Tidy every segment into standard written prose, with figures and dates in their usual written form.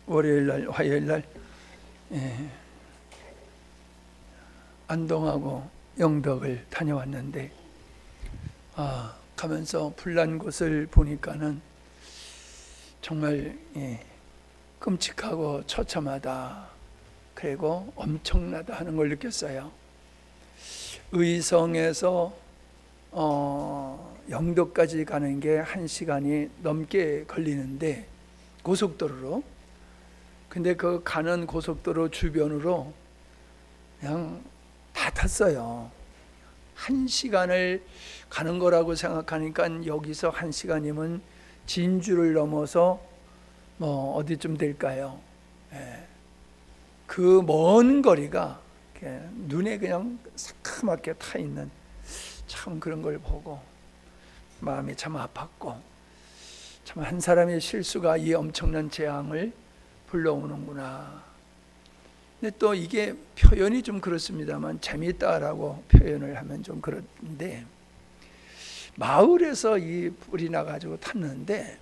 월요일날 화요일날 안동하고 영덕을 다녀왔는데 가면서 불난 곳을 보니까는 정말 끔찍하고 처참하다, 그리고 엄청나다 하는 걸 느꼈어요. 의성에서 영덕까지 가는 게 1시간이 넘게 걸리는데, 고속도로로. 근데 그 가는 고속도로 주변으로 그냥 다 탔어요. 1시간을 가는 거라고 생각하니까 여기서 1시간이면 진주를 넘어서 어디쯤 될까요? 그 먼 거리가 눈에 그냥 새카맣게 타 있는, 참 그런 걸 보고 마음이 참 아팠고, 참 한 사람의 실수가 이 엄청난 재앙을 불러오는구나. 근데 또 이게 표현이 좀 그렇습니다만, 재밌다라고 표현을 하면 좀 그런데, 마을에서 이 불이 나가지고 탔는데,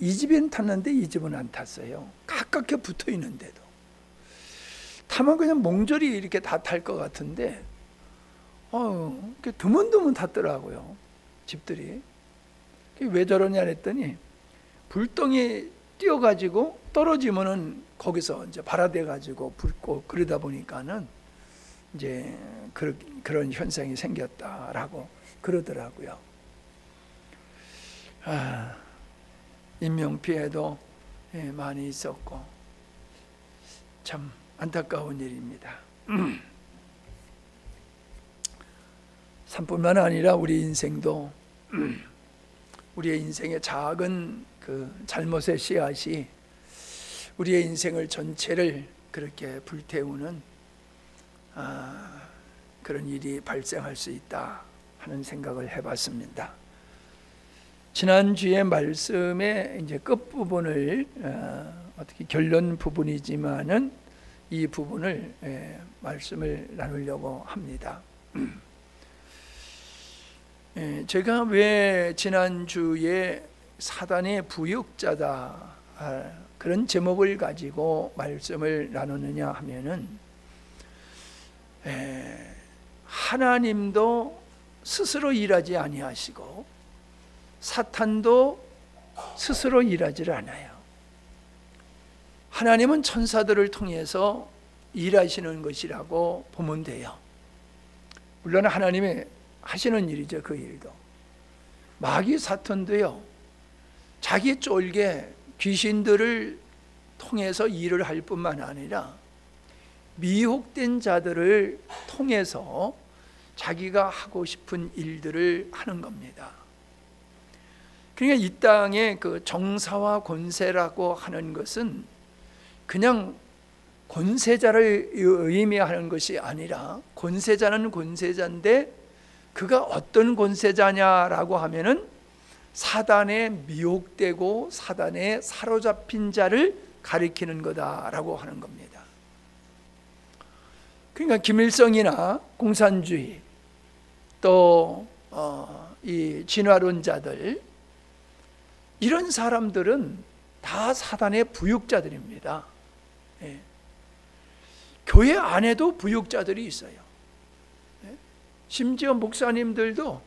이 집엔 탔는데 이 집은 안 탔어요. 가깝게 붙어 있는데도. 타면 그냥 몽졸이 이렇게 다 탈 것 같은데 드문드문 탔더라고요, 집들이. 왜 저러냐 했더니, 불똥이 뛰어가지고 떨어지면은 거기서 이제 발화돼 가지고 붉고, 그러다 보니까는 이제 그런 현상이 생겼다라고 그러더라고요. 인명 피해도 많이 있었고 참 안타까운 일입니다. 산뿐만 아니라 우리 인생도 우리의 인생의 작은 그 잘못의 씨앗이 우리의 인생을 전체를 그렇게 불태우는 그런 일이 발생할 수 있다 하는 생각을 해봤습니다. 지난주의 말씀의 이제 끝부분을 어떻게 결론 부분이지만은 이 부분을 말씀을 나누려고 합니다. 제가 왜 지난주에 사단의 부역자다 그런 제목을 가지고 말씀을 나누느냐 하면은, 하나님도 스스로 일하지 아니하시고 사탄도 스스로 일하지 않아요. 하나님은 천사들을 통해서 일하시는 것이라고 보면 돼요. 물론 하나님이 하시는 일이죠. 그 일도. 마귀 사탄도요, 자기 쫄게 귀신들을 통해서 일을 할 뿐만 아니라 미혹된 자들을 통해서 자기가 하고 싶은 일들을 하는 겁니다. 그러니까 이 땅의 그 정사와 권세라고 하는 것은 그냥 권세자를 의미하는 것이 아니라, 권세자는 권세자인데 그가 어떤 권세자냐라고 하면은 사단에 미혹되고 사단에 사로잡힌 자를 가리키는 거다라고 하는 겁니다. 그러니까 김일성이나 공산주의, 또 이 진화론자들, 이런 사람들은 다 사단의 부역자들입니다. 교회 안에도 부역자들이 있어요. 심지어 목사님들도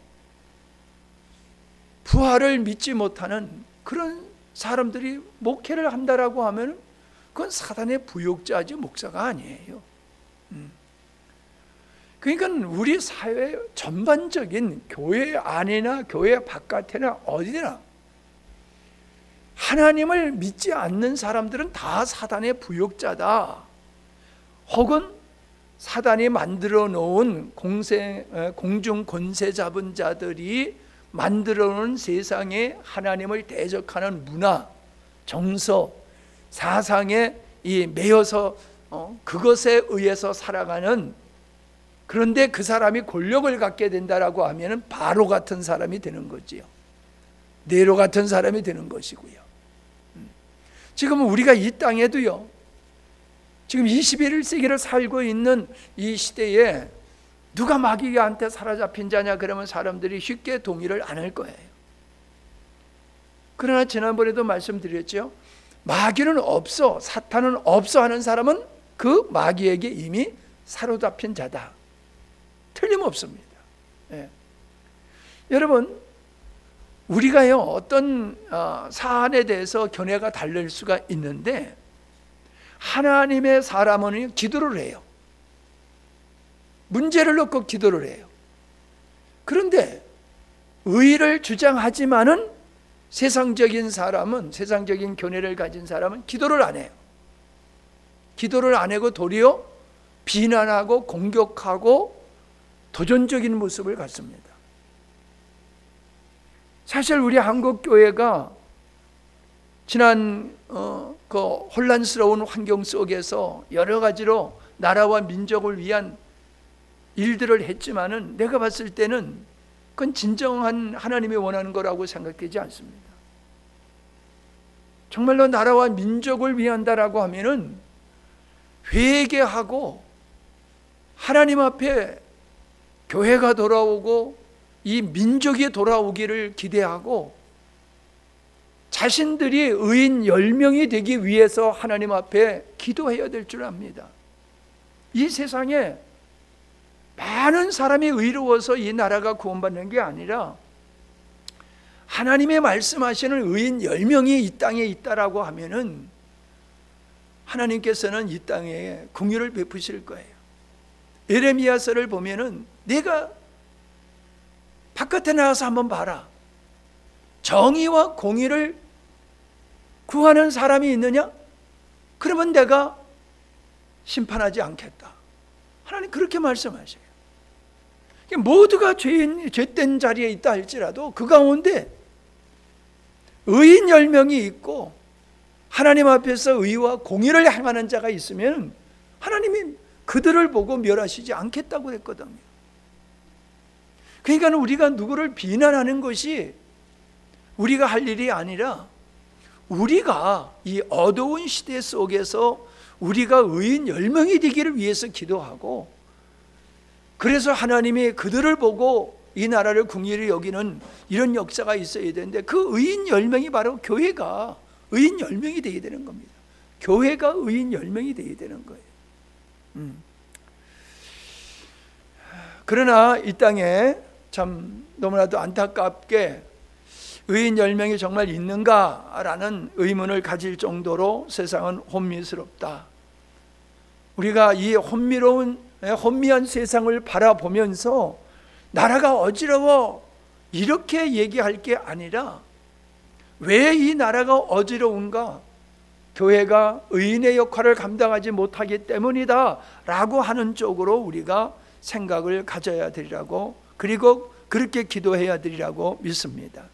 부활을 믿지 못하는 그런 사람들이 목회를 한다라고 하면 그건 사단의 부역자지 목사가 아니에요. 그러니까 우리 사회 전반적인 교회 안이나 교회 바깥이나 어디나 하나님을 믿지 않는 사람들은 다 사단의 부역자다, 혹은 사단이 만들어 놓은 공중 권세 잡은 자들이 만들어 놓은 세상에 하나님을 대적하는 문화, 정서, 사상에 매여서 그것에 의해서 살아가는, 그런데 그 사람이 권력을 갖게 된다라고 하면 바로 같은 사람이 되는 거지요. 네로 같은 사람이 되는 것이고요. 지금 우리가 이 땅에도요, 지금 21세기를 살고 있는 이 시대에 누가 마귀한테 사로잡힌 자냐 그러면 사람들이 쉽게 동의를 안 할 거예요. 그러나 지난번에도 말씀드렸죠. 마귀는 없어, 사탄은 없어 하는 사람은 그 마귀에게 이미 사로잡힌 자다. 틀림없습니다. 예. 여러분, 우리가요 어떤 사안에 대해서 견해가 다를 수가 있는데, 하나님의 사람은 기도를 해요. 문제를 놓고 기도를 해요. 그런데 의를 주장하지만은 세상적인 사람은, 세상적인 견해를 가진 사람은 기도를 안 해요. 기도를 안 하고 도리어 비난하고 공격하고 도전적인 모습을 갖습니다. 사실 우리 한국 교회가 지난 그 혼란스러운 환경 속에서 여러 가지로 나라와 민족을 위한 일들을 했지만은, 내가 봤을 때는 그건 진정한 하나님이 원하는 거라고 생각되지 않습니다. 정말로 나라와 민족을 위한다라고 하면은 회개하고 하나님 앞에 교회가 돌아오고 이 민족이 돌아오기를 기대하고, 자신들이 의인 10명이 되기 위해서 하나님 앞에 기도해야 될 줄 압니다. 이 세상에 많은 사람이 의로워서 이 나라가 구원받는 게 아니라, 하나님의 말씀하시는 의인 10명이 이 땅에 있다라고 하면은 하나님께서는 이 땅에 긍휼을 베푸실 거예요. 예레미야서를 보면은, 내가 바깥에 나가서 한번 봐라, 정의와 공의를 구하는 사람이 있느냐? 그러면 내가 심판하지 않겠다. 하나님 그렇게 말씀하셔요. 모두가 죄된 자리에 있다 할지라도 그 가운데 의인 10명이 있고 하나님 앞에서 의와 공의를 행하는 자가 있으면 하나님이 그들을 보고 멸하시지 않겠다고 했거든요. 그러니까 우리가 누구를 비난하는 것이 우리가 할 일이 아니라, 우리가 이 어두운 시대 속에서 우리가 의인 10명이 되기를 위해서 기도하고, 그래서 하나님이 그들을 보고 이 나라를 긍휼히 여기는 이런 역사가 있어야 되는데, 그 의인 10명이 바로 교회가 의인 10명이 되어야 되는 겁니다. 교회가 의인 10명이 되어야 되는 거예요. 그러나 이 땅에 참 너무나도 안타깝게 의인 10명이 정말 있는가라는 의문을 가질 정도로 세상은 혼미스럽다. 우리가 이 혼미한 세상을 바라보면서 나라가 어지러워 이렇게 얘기할 게 아니라, 왜 이 나라가 어지러운가? 교회가 의인의 역할을 감당하지 못하기 때문이다 라고 하는 쪽으로 우리가 생각을 가져야 되리라고, 그리고 그렇게 기도해야 되리라고 믿습니다.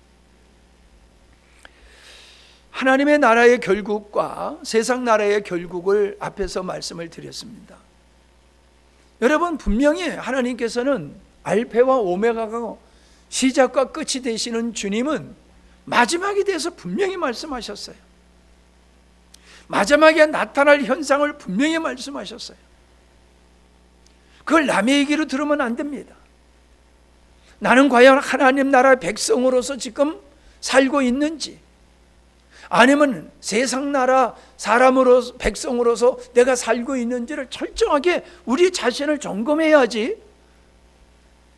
하나님의 나라의 결국과 세상 나라의 결국을 앞에서 말씀을 드렸습니다. 여러분, 분명히 하나님께서는 알페와 오메가가 시작과 끝이 되시는 주님은 마지막에 대해서 분명히 말씀하셨어요. 마지막에 나타날 현상을 분명히 말씀하셨어요. 그걸 남의 얘기로 들으면 안 됩니다. 나는 과연 하나님 나라의 백성으로서 지금 살고 있는지, 아니면 세상 나라 사람으로서, 백성으로서 내가 살고 있는지를 철저하게 우리 자신을 점검해야지.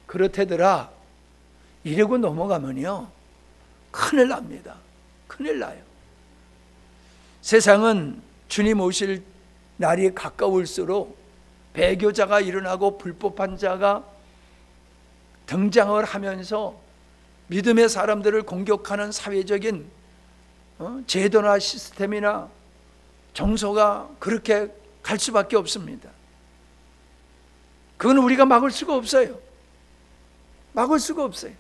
그렇다더라 이러고 넘어가면요 큰일 납니다. 큰일 나요. 세상은 주님 오실 날이 가까울수록 배교자가 일어나고 불법한 자가 등장을 하면서 믿음의 사람들을 공격하는 사회적인 제도나 시스템이나 정서가 그렇게 갈 수밖에 없습니다. 그건 우리가 막을 수가 없어요. 막을 수가 없어요.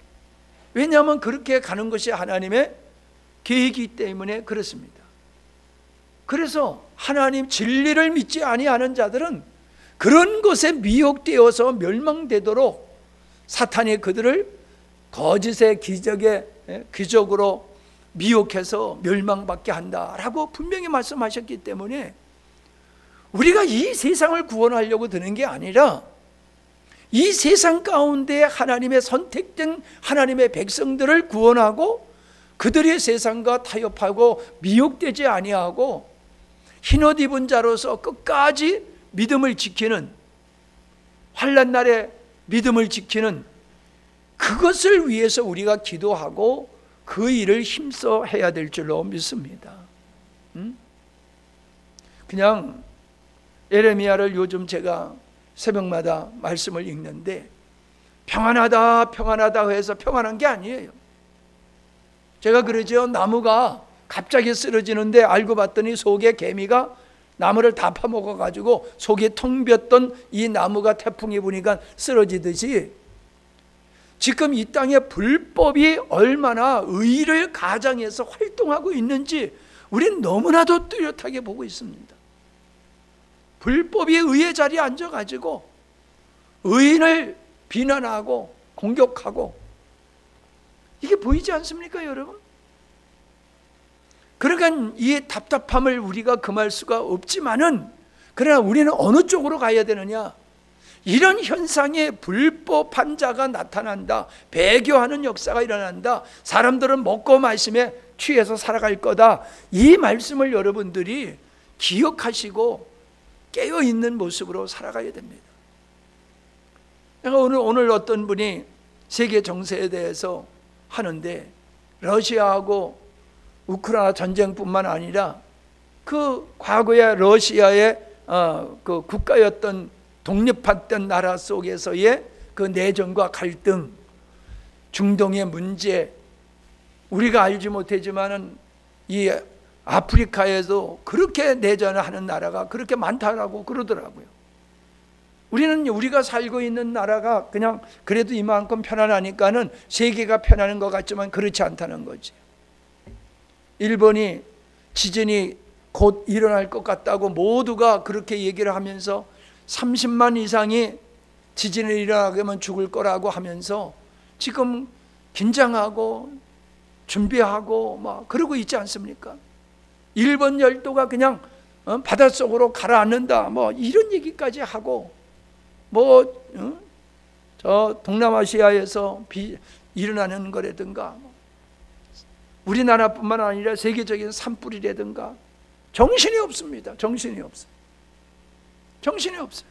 왜냐하면 그렇게 가는 것이 하나님의 계획이기 때문에 그렇습니다. 그래서 하나님 진리를 믿지 아니하는 자들은 그런 것에 미혹되어서 멸망되도록 사탄이 그들을 거짓의 기적으로 미혹해서 멸망받게 한다라고 분명히 말씀하셨기 때문에, 우리가 이 세상을 구원하려고 드는 게 아니라 이 세상 가운데 하나님의 선택된 하나님의 백성들을 구원하고 그들이 세상과 타협하고 미혹되지 아니하고 흰옷 입은 자로서 끝까지 믿음을 지키는, 환난 날에 믿음을 지키는 그것을 위해서 우리가 기도하고 그 일을 힘써 해야 될 줄로 믿습니다. 그냥 예레미야를 요즘 제가 새벽마다 말씀을 읽는데 평안하다 평안하다 해서 평안한 게 아니에요. 제가 그러죠. 나무가 갑자기 쓰러지는데 알고 봤더니 속에 개미가 나무를 다 파먹어 가지고 속이 텅 비었던 이 나무가 태풍이 부니까 쓰러지듯이 지금 이 땅에 불법이 얼마나 의를 가장해서 활동하고 있는지 우리는 너무나도 뚜렷하게 보고 있습니다. 불법이 의의 자리에 앉아가지고 의인을 비난하고 공격하고, 이게 보이지 않습니까, 여러분? 그러니까 이 답답함을 우리가 금할 수가 없지만은, 그러나 우리는 어느 쪽으로 가야 되느냐? 이런 현상에 불법한 자가 나타난다, 배교하는 역사가 일어난다, 사람들은 먹고 마심에 취해서 살아갈 거다, 이 말씀을 여러분들이 기억하시고 깨어있는 모습으로 살아가야 됩니다. 내가 오늘 어떤 분이 세계 정세에 대해서 하는데, 러시아하고 우크라이나 전쟁뿐만 아니라 그 과거에 러시아의 그 국가였던 독립했던 나라 속에서의 그 내전과 갈등, 중동의 문제, 우리가 알지 못하지만은 이 아프리카에도 그렇게 내전을 하는 나라가 그렇게 많다라고 그러더라고요. 우리가 살고 있는 나라가 그냥 그래도 이만큼 편안하니까는 세계가 편안한 것 같지만 그렇지 않다는 거지. 일본이 지진이 곧 일어날 것 같다고 모두가 그렇게 얘기를 하면서 30만 이상이 지진이 일어나게 하면 죽을 거라고 하면서 지금 긴장하고 준비하고 막 그러고 있지 않습니까? 일본 열도가 그냥 바닷속으로 가라앉는다 뭐 이런 얘기까지 하고, 저 동남아시아에서 일어나는 거라든가 우리나라뿐만 아니라 세계적인 산불이라든가 정신이 없습니다. 정신이 없어요. 정신이 없어요.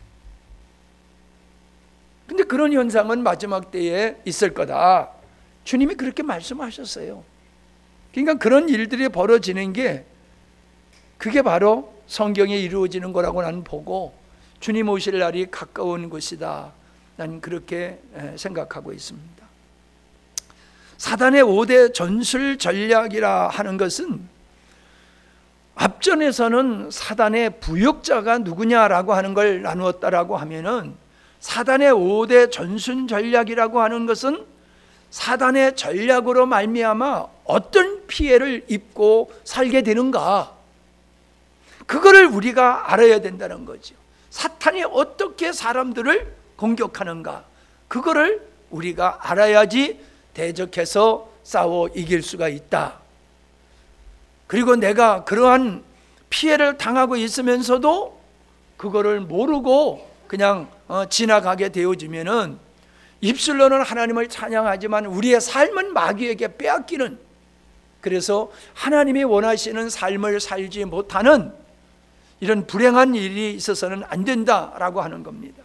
근데 그런 현상은 마지막 때에 있을 거다. 주님이 그렇게 말씀하셨어요. 그러니까 그런 일들이 벌어지는 게 그게 바로 성경에 이루어지는 거라고 나는 보고 주님 오실 날이 가까운 것이다. 나는 그렇게 생각하고 있습니다. 사단의 5대 전술 전략이라 하는 것은, 앞전에서는 사단의 부역자가 누구냐라고 하는 걸 나누었다라고 하면은, 사단의 5대 전술 전략이라고 하는 것은 사단의 전략으로 말미암아 어떤 피해를 입고 살게 되는가, 그거를 우리가 알아야 된다는 거죠. 사탄이 어떻게 사람들을 공격하는가, 그거를 우리가 알아야지 대적해서 싸워 이길 수가 있다. 그리고 내가 그러한 피해를 당하고 있으면서도 그거를 모르고 그냥 지나가게 되어지면은 입술로는 하나님을 찬양하지만 우리의 삶은 마귀에게 빼앗기는, 그래서 하나님이 원하시는 삶을 살지 못하는 이런 불행한 일이 있어서는 안 된다라고 하는 겁니다.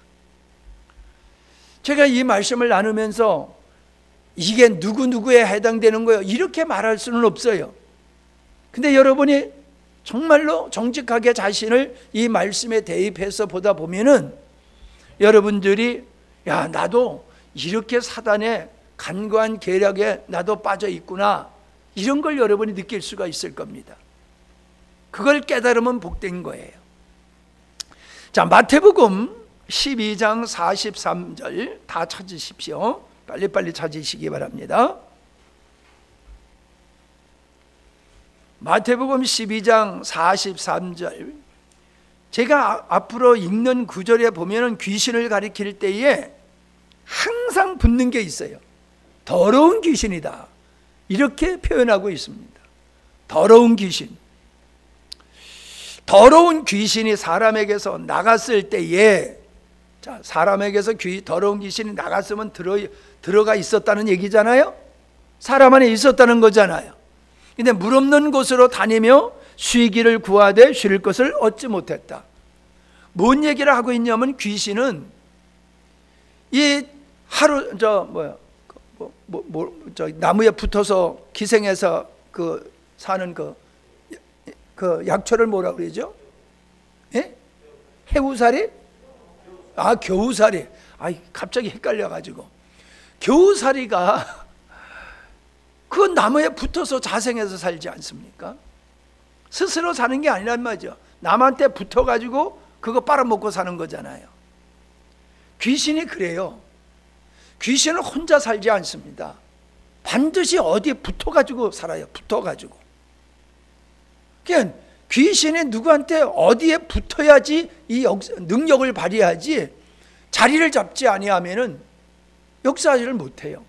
제가 이 말씀을 나누면서 이게 누구누구에 해당되는 거예요 이렇게 말할 수는 없어요. 근데 여러분이 정말로 정직하게 자신을 이 말씀에 대입해서 보다 보면은 여러분들이 야, 나도 이렇게 사단의 간과한 계략에 나도 빠져 있구나, 이런 걸 여러분이 느낄 수가 있을 겁니다. 그걸 깨달으면 복된 거예요. 자, 마태복음 12장 43절 다 찾으십시오. 빨리빨리 찾으시기 바랍니다. 마태복음 12장 43절, 제가 앞으로 읽는 구절에 보면은 귀신을 가리킬 때에 항상 붙는 게 있어요. 더러운 귀신이다, 이렇게 표현하고 있습니다. 더러운 귀신. 더러운 귀신이 사람에게서 나갔을 때에, 자, 사람에게서 더러운 귀신이 나갔으면 들어가 있었다는 얘기잖아요. 사람 안에 있었다는 거잖아요. 근데 물 없는 곳으로 다니며 쉬기를 구하되 쉴 것을 얻지 못했다. 뭔 얘기를 하고 있냐면 귀신은 이 하루 저 나무에 붙어서 기생해서 그 사는 그 약초를 뭐라 그러죠? 예? 해우살이? 아, 겨우살이. 아, 갑자기 헷갈려가지고. 겨우살이가 그 나무에 붙어서 자생해서 살지 않습니까? 스스로 사는 게 아니란 말이죠. 남한테 붙어가지고 그거 빨아먹고 사는 거잖아요. 귀신이 그래요. 귀신은 혼자 살지 않습니다. 반드시 어디에 붙어가지고 살아요. 붙어가지고. 그러니까 귀신이 누구한테 어디에 붙어야지 이 능력을 발휘하지, 자리를 잡지 아니하면은 역사하지를 못해요.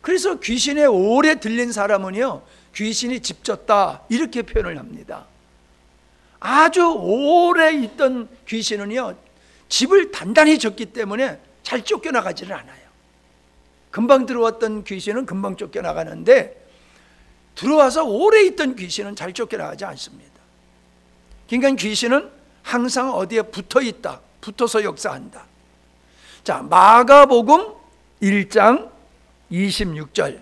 그래서 귀신에 오래 들린 사람은요, 귀신이 집졌다 이렇게 표현을 합니다. 아주 오래 있던 귀신은요, 집을 단단히 졌기 때문에 잘 쫓겨나가지는 않아요. 금방 들어왔던 귀신은 금방 쫓겨나가는데, 들어와서 오래 있던 귀신은 잘 쫓겨나가지 않습니다. 그러니까 귀신은 항상 어디에 붙어 있다, 붙어서 역사한다. 자, 마가복음 1장 26절.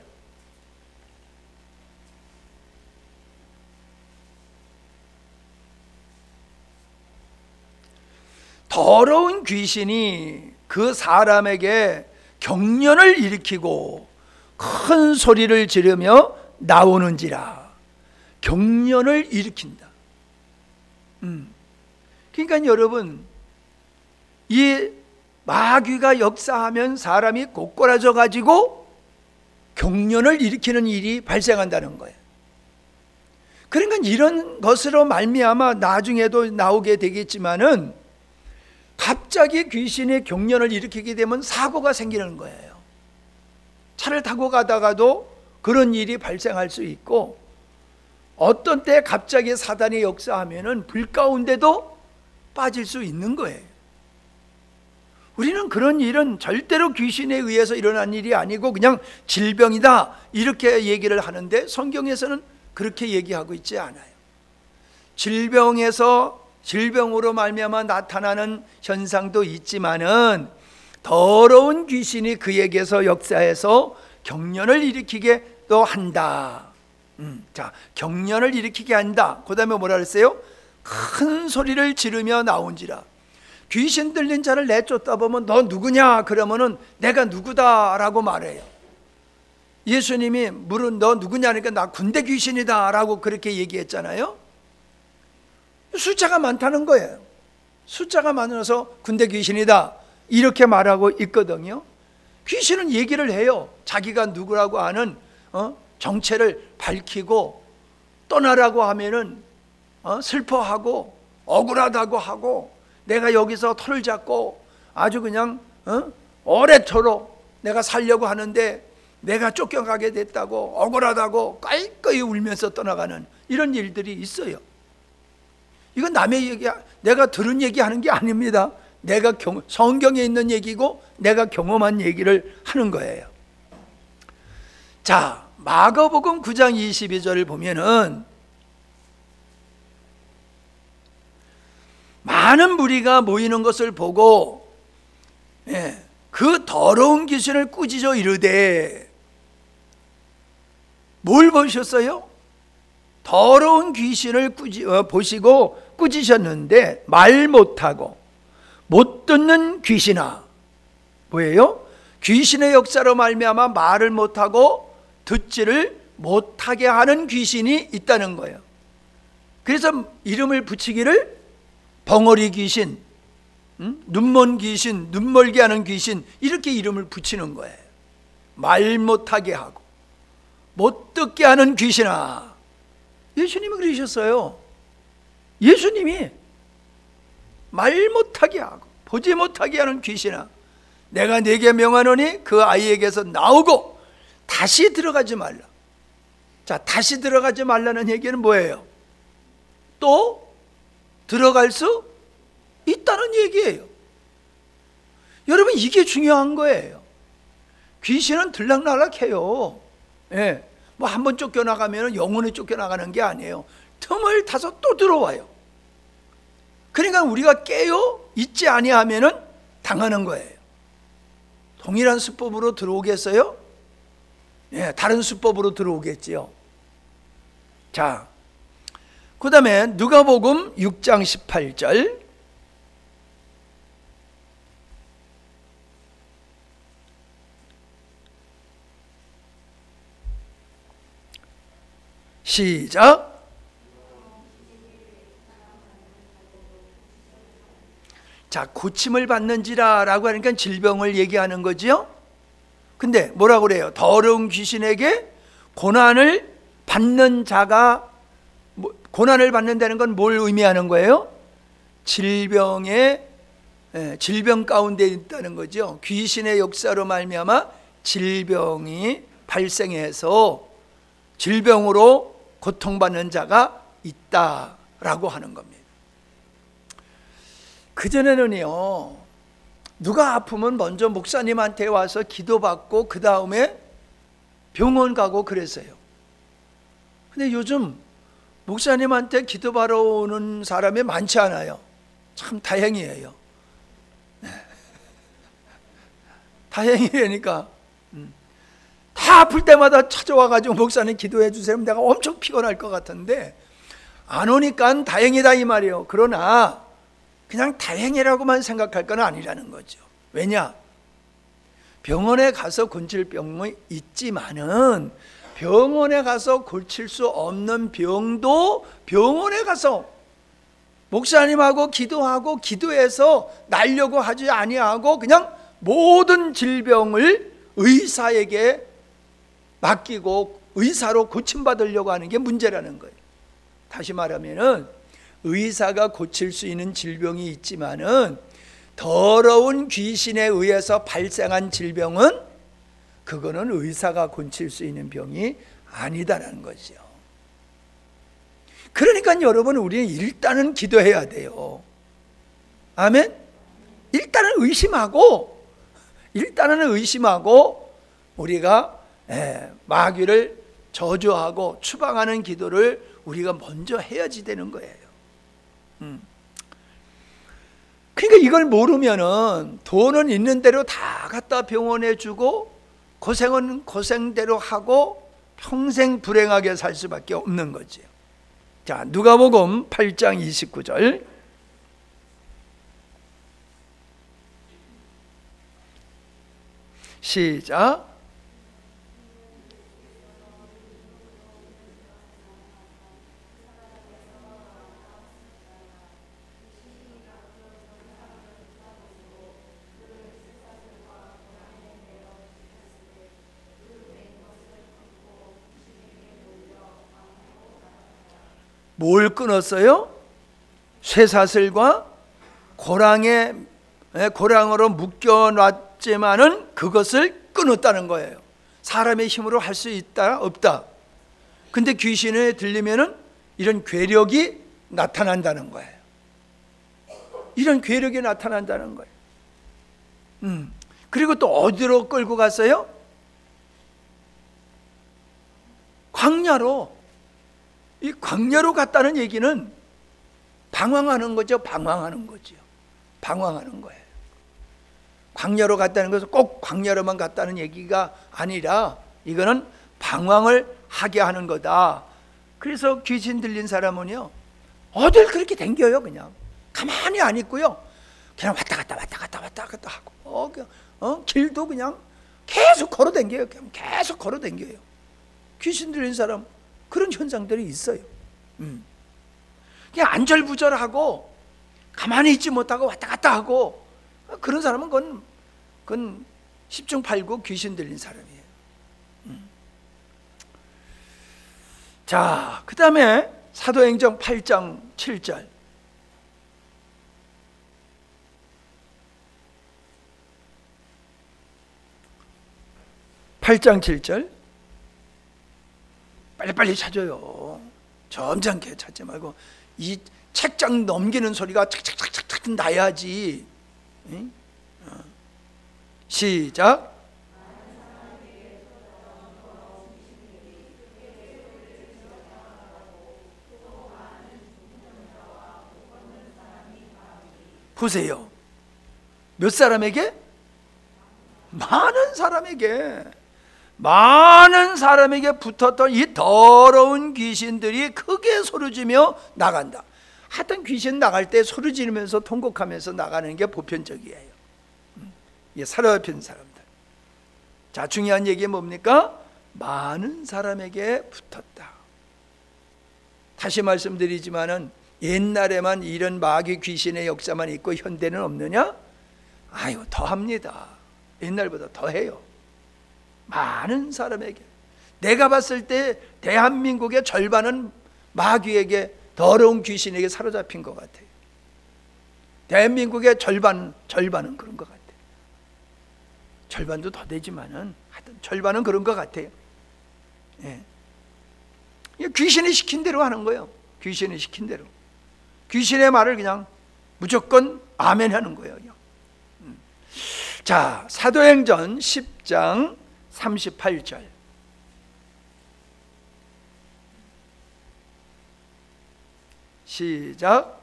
더러운 귀신이 그 사람에게 경련을 일으키고 큰 소리를 지르며 나오는지라. 경련을 일으킨다. 그러니까 여러분, 이 마귀가 역사하면 사람이 꼬꾸라져 가지고 경련을 일으키는 일이 발생한다는 거예요. 그러니까 이런 것으로 말미암아 나중에도 나오게 되겠지만은, 갑자기 귀신이 경련을 일으키게 되면 사고가 생기는 거예요. 차를 타고 가다가도 그런 일이 발생할 수 있고, 어떤 때 갑자기 사단이 역사하면은 불 가운데도 빠질 수 있는 거예요. 우리는 그런 일은 절대로 귀신에 의해서 일어난 일이 아니고 그냥 질병이다 이렇게 얘기를 하는데, 성경에서는 그렇게 얘기하고 있지 않아요. 질병으로 말미암아 나타나는 현상도 있지만은, 더러운 귀신이 그에게서 역사해서 경련을 일으키게 또 한다. 자, 경련을 일으키게 한다. 그 다음에 뭐라 그랬어요? 큰 소리를 지르며 나온지라. 귀신 들린 자를 내쫓다 보면 너 누구냐? 그러면은 내가 누구다라고 말해요. 예수님이 물은 너 누구냐 하니까 나 군대 귀신이다 라고 그렇게 얘기했잖아요. 숫자가 많다는 거예요. 숫자가 많아서 군대 귀신이다 이렇게 말하고 있거든요. 귀신은 얘기를 해요. 자기가 누구라고 하는 정체를 밝히고, 떠나라고 하면은 슬퍼하고 억울하다고 하고, 내가 여기서 털을 잡고 아주 그냥 오래도록 내가 살려고 하는데 내가 쫓겨가게 됐다고 억울하다고 까이까이 울면서 떠나가는 이런 일들이 있어요. 이건 남의 얘기, 내가 들은 얘기하는 게 아닙니다. 내가 성경에 있는 얘기고 내가 경험한 얘기를 하는 거예요. 자, 마가복음 9장 22절을 보면은 많은 무리가 모이는 것을 보고 그 더러운 귀신을 꾸짖어 이르되, 뭘 보셨어요? 더러운 귀신을 보시고 꾸짖으셨는데 말 못하고 못 듣는 귀신아. 뭐예요? 귀신의 역사로 말미암아 말을 못하고 듣지를 못하게 하는 귀신이 있다는 거예요. 그래서 이름을 붙이기를 벙어리 귀신, 눈먼 귀신, 눈멀게 하는 귀신 이렇게 이름을 붙이는 거예요. 말 못하게 하고 못 듣게 하는 귀신아. 예수님이 그러셨어요. 예수님이 말 못하게 하고 보지 못하게 하는 귀신아, 내가 네게 명하노니 그 아이에게서 나오고 다시 들어가지 말라. 자, 다시 들어가지 말라는 얘기는 뭐예요? 또 들어갈 수 있다는 얘기예요. 여러분, 이게 중요한 거예요. 귀신은 들락날락해요. 뭐 한 번 쫓겨나가면 영원히 쫓겨나가는 게 아니에요. 틈을 타서 또 들어와요. 그러니까 우리가 깨어 있지 아니하면은 당하는 거예요. 동일한 수법으로 들어오겠어요? 예, 다른 수법으로 들어오겠지요. 자, 그 다음에 누가복음 6장 18절. 시작. 자, 고침을 받는지라 라고 하니까 질병을 얘기하는 거죠. 근데 뭐라고 그래요? 더러운 귀신에게 고난을 받는 자가, 고난을 받는다는 건 뭘 의미하는 거예요? 질병 가운데 있다는 거죠. 귀신의 역사로 말미암아 질병이 발생해서 질병으로 고통받는 자가 있다라고 하는 겁니다. 그전에는요, 누가 아프면 먼저 목사님한테 와서 기도받고 그 다음에 병원 가고 그랬어요. 근데 요즘 목사님한테 기도받으러 오는 사람이 많지 않아요. 참 다행이에요. 다행이라니까. 다 아플 때마다 찾아와가지고 목사님 기도해 주세요. 내가 엄청 피곤할 것 같은데 안 오니까 다행이다 이 말이에요. 그러나 그냥 다행이라고만 생각할 건 아니라는 거죠. 왜냐? 병원에 가서 고칠 병이 있지만은 병원에 가서 고칠 수 없는 병도 병원에 가서 목사님하고 기도하고 기도해서 날려고 하지 아니하고 그냥 모든 질병을 의사에게 맡기고 의사로 고침받으려고 하는 게 문제라는 거예요. 다시 말하면은 의사가 고칠 수 있는 질병이 있지만은 더러운 귀신에 의해서 발생한 질병은 그거는 의사가 고칠 수 있는 병이 아니다라는 거죠. 그러니까 여러분, 우리는 일단은 기도해야 돼요. 아멘? 일단은 의심하고 우리가 마귀를 저주하고 추방하는 기도를 우리가 먼저 해야지 되는 거예요. 그러니까 이걸 모르면은 돈은 있는 대로 다 갖다 병원에 주고 고생은 고생대로 하고 평생 불행하게 살 수밖에 없는 거죠. 자, 누가복음 8장 29절. 시작. 뭘 끊었어요? 쇠사슬과 고랑으로 묶여놨지만은 그것을 끊었다는 거예요. 사람의 힘으로 할 수 있다? 없다? 근데 귀신에 들리면은 이런 괴력이 나타난다는 거예요. 이런 괴력이 나타난다는 거예요. 그리고 또 어디로 끌고 갔어요? 광야로. 이 광야로 갔다는 얘기는 방황하는 거죠. 방황하는 거예요. 광야로 갔다는 것은 꼭 광야로만 갔다는 얘기가 아니라 이거는 방황을 하게 하는 거다. 그래서 귀신 들린 사람은요, 어딜 그렇게 댕겨요. 그냥 가만히 안 있고요, 그냥 왔다 갔다 하고 길도 그냥 계속 걸어 댕겨요. 계속 걸어 댕겨요. 귀신 들린 사람 그런 현상들이 있어요. 그냥 안절부절하고 가만히 있지 못하고 왔다 갔다 하고 그런 사람은 그건 10중 8구 귀신 들린 사람이에요. 자, 그 다음에 사도행전 8장 7절. 빨리빨리 찾아요. 점잖게 찾지 말고 이 책장 넘기는 소리가 착착착착 나야지. 시작. 보세요. 몇 사람에게? 많은 사람에게. 많은 사람에게 붙었던 이 더러운 귀신들이 크게 소리지며 나간다. 하여튼 귀신 나갈 때 소리 지르면서 통곡하면서 나가는 게 보편적이에요. 이게 사로잡힌 사람들. 자, 중요한 얘기 뭡니까? 많은 사람에게 붙었다. 다시 말씀드리지만은 옛날에만 이런 마귀 귀신의 역사만 있고 현대는 없느냐? 아유, 더합니다. 옛날보다 더해요. 많은 사람에게. 내가 봤을 때 대한민국의 절반은 마귀에게, 더러운 귀신에게 사로잡힌 것 같아요. 대한민국의 절반은 그런 것 같아요. 절반도 더 되지만은 하여튼 절반은 그런 것 같아요. 예. 귀신이 시킨 대로 하는 거예요. 귀신이 시킨 대로. 귀신의 말을 그냥 무조건 아멘 하는 거예요. 자, 사도행전 10장 38절. 시작.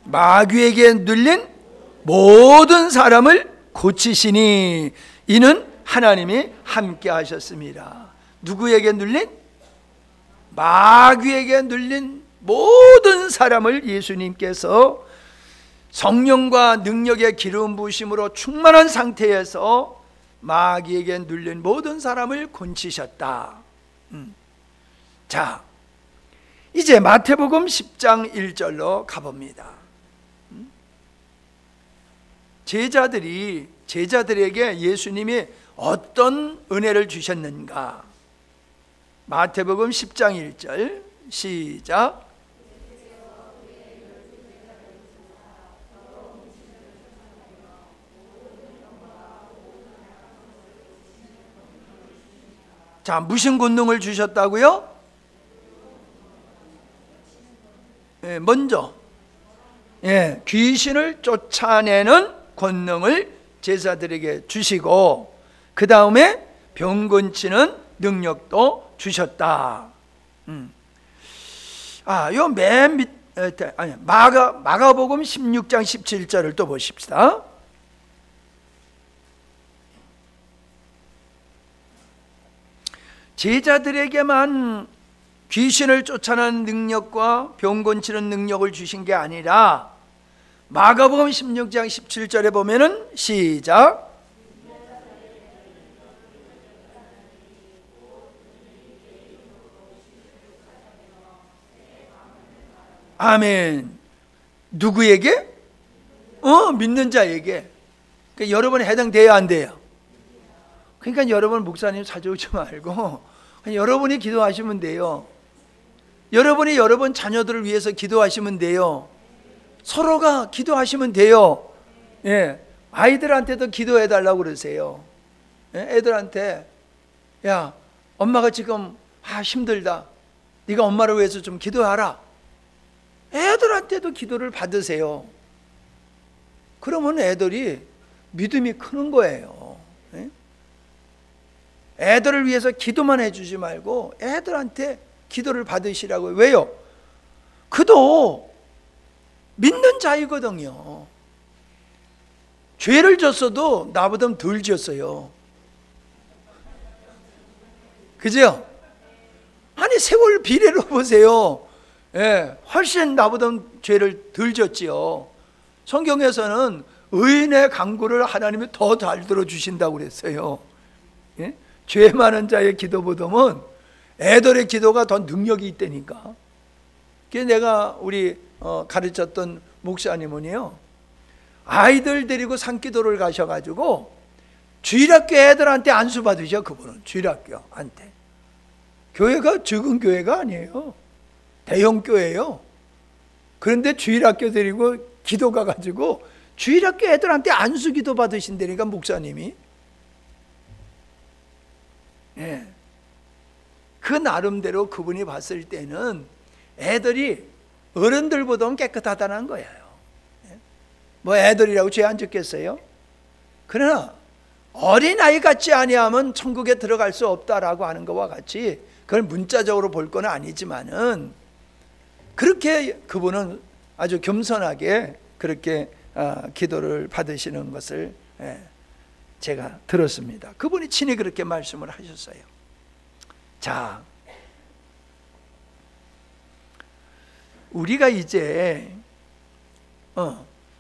마귀에게 눌린 모든 사람을 고치시니 이는 하나님이 함께 하셨습니다. 누구에게 눌린? 마귀에게 눌린 모든 사람을 예수님께서 성령과 능력의 기름 부으심으로 충만한 상태에서 마귀에게 눌린 모든 사람을 고치셨다. 자, 이제 마태복음 10장 1절로 가봅니다. 제자들에게 예수님이 어떤 은혜를 주셨는가? 마태복음 10장 1절 시작. 자, 무슨 권능을 주셨다고요? 먼저 귀신을 쫓아내는 권능을 제자들에게 주시고, 그 다음에 병 고치는 능력도 주셨다. 요 맨 밑에 마가복음 16장 17절을 또 보십시다. 제자들에게만 귀신을 쫓아내는 능력과 병 고치는 능력을 주신 게 아니라 마가복음 16장 17절에 보면은 시작. 아멘. 누구에게? 믿는 자에게. 그러니까 여러분이 해당돼야 안 돼요? 그러니까 여러분 목사님 찾아오지 말고 여러분이 기도하시면 돼요. 여러분이 여러분 자녀들을 위해서 기도하시면 돼요. 서로가 기도하시면 돼요. 예, 아이들한테도 기도해 달라고 그러세요. 예, 애들한테 야, 엄마가 지금 힘들다. 네가 엄마를 위해서 좀 기도하라. 애들한테도 기도를 받으세요. 그러면 애들이 믿음이 크는 거예요. 예? 애들을 위해서 기도만 해주지 말고 애들한테 기도를 받으시라고. 왜요? 그도 믿는 자이거든요. 죄를 졌어도 나보다 덜 지었어요. 그죠? 아니, 세월 비례로 보세요. 예, 훨씬 나보다 죄를 덜 졌지요. 성경에서는 의인의 간구를 하나님이 더 잘 들어주신다고 그랬어요. 예? 죄 많은 자의 기도보다는 애들의 기도가 더 능력이 있다니까. 그래서 내가 우리 가르쳤던 목사님은요, 아이들 데리고 산기도를 가셔가지고 주일학교 애들한테 안수 받으셔. 그분은 주일학교한테. 교회가 적은 교회가 아니에요. 대형 교회예요. 그런데 주일학교 데리고 기도 가가지고 주일학교 애들한테 안수 기도 받으신다니까, 목사님이. 예. 그 나름대로 그분이 봤을 때는 애들이 어른들보다는 깨끗하다는 거예요. 뭐 애들이라고 죄 안 짓겠어요? 그러나 어린아이 같지 아니하면 천국에 들어갈 수 없다라고 하는 것과 같이, 그걸 문자적으로 볼 건 아니지만은 그렇게 그분은 아주 겸손하게 그렇게 기도를 받으시는 것을 제가 들었습니다. 그분이 친히 그렇게 말씀을 하셨어요. 자, 우리가 이제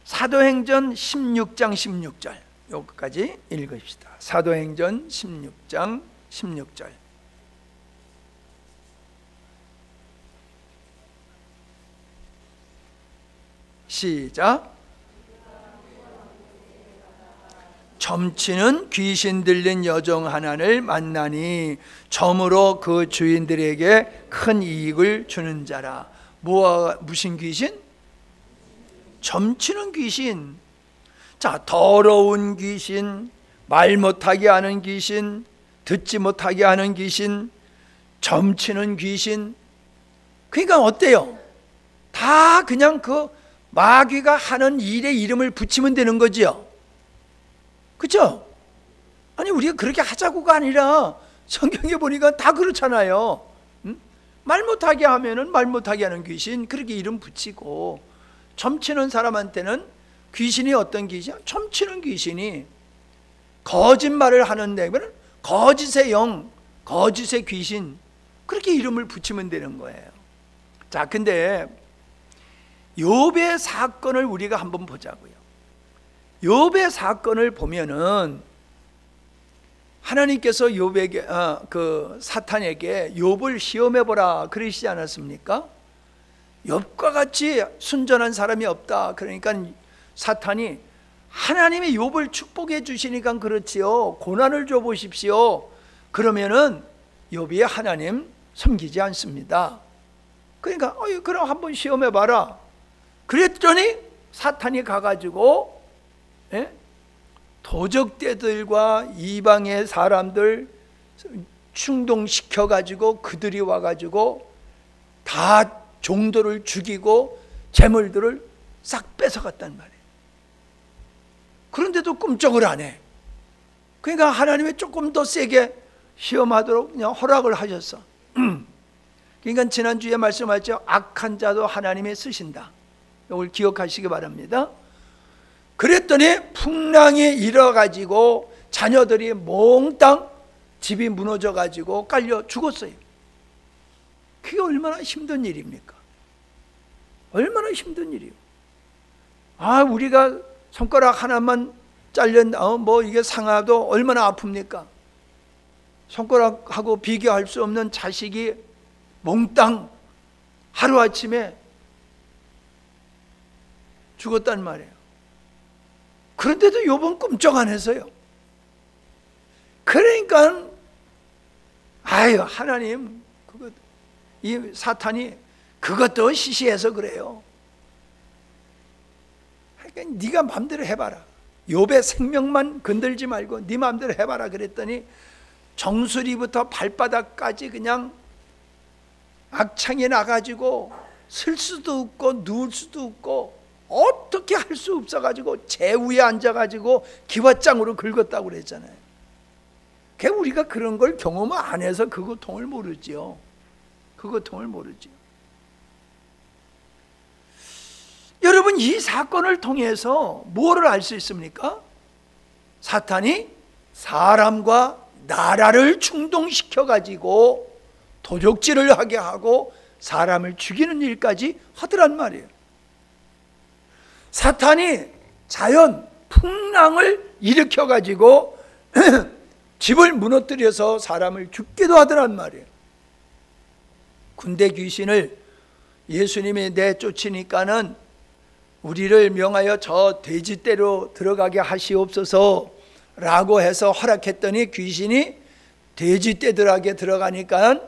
사도행전 16장 16절 여기까지 읽읍시다. 사도행전 16장 16절 시작. 점치는 귀신 들린 여종 하나를 만나니 점으로 그 주인들에게 큰 이익을 주는 자라. 무슨 귀신? 점치는 귀신. 자, 더러운 귀신, 말 못하게 하는 귀신, 듣지 못하게 하는 귀신, 점치는 귀신. 그러니까 어때요? 다 그냥 그 마귀가 하는 일의 이름을 붙이면 되는 거지요. 그렇죠? 아니, 우리가 그렇게 하자고가 아니라 성경에 보니까 다 그렇잖아요. 말 못하게 하면은 말 못하게 하는 귀신, 그렇게 이름 붙이고, 점치는 사람한테는 귀신이 어떤 귀신? 점치는 귀신이 거짓말을 하는데 거짓의 영, 거짓의 귀신, 그렇게 이름을 붙이면 되는 거예요. 자, 근데 욥의 사건을 우리가 한번 보자고요. 욥의 사건을 보면은 하나님께서 욥에게 그 사탄에게 욥을 시험해 보라 그러시지 않았습니까? 욥과 같이 순전한 사람이 없다. 그러니까 사탄이 하나님이 욥을 축복해 주시니까 그렇지요. 고난을 줘 보십시오. 그러면은 욥이 하나님 섬기지 않습니다. 그러니까 그럼 한번 시험해 봐라. 그랬더니 사탄이 가가지고 도적대들과 이방의 사람들 충동시켜가지고 그들이 와가지고 다 종들을 죽이고 재물들을 싹 뺏어갔단 말이에요. 그런데도 꿈쩍을 안 해. 그러니까 하나님이 조금 더 세게 시험하도록 그냥 허락을 하셨어. 그러니까 지난주에 말씀하셨죠. 악한 자도 하나님이 쓰신다. 이걸 기억하시기 바랍니다. 그랬더니 풍랑이 일어가지고 자녀들이 몽땅 집이 무너져가지고 깔려 죽었어요. 그게 얼마나 힘든 일입니까? 얼마나 힘든 일이에요. 우리가 손가락 하나만 이게 상하도 얼마나 아픕니까? 손가락하고 비교할 수 없는 자식이 몽땅 하루아침에 죽었단 말이에요. 그런데도 욥은 꿈쩍 안 했어요. 그러니까 하나님, 이 사탄이 그것도 시시해서 그래요. 그러니까 네가 마음대로 해봐라. 욥의 생명만 건들지 말고 네 마음대로 해봐라 그랬더니 정수리부터 발바닥까지 그냥 악창이 나가지고 쓸 수도 없고 누울 수도 없고 어떻게 할 수 없어가지고 재 위에 앉아가지고 기왓장으로 긁었다고 그랬잖아요. 우리가 그런 걸 경험을 안 해서 그 고통을 모르지요. 그 고통을 모르지요. 여러분, 이 사건을 통해서 뭐를 알 수 있습니까? 사탄이 사람과 나라를 충동시켜가지고 도적질을 하게 하고 사람을 죽이는 일까지 하더란 말이에요. 사탄이 자연 풍랑을 일으켜가지고 집을 무너뜨려서 사람을 죽기도 하더란 말이에요. 군대 귀신을 예수님이 내쫓으니까는 우리를 명하여 저 돼지떼로 들어가게 하시옵소서 라고 해서 허락했더니 귀신이 돼지떼들에게 들어가니까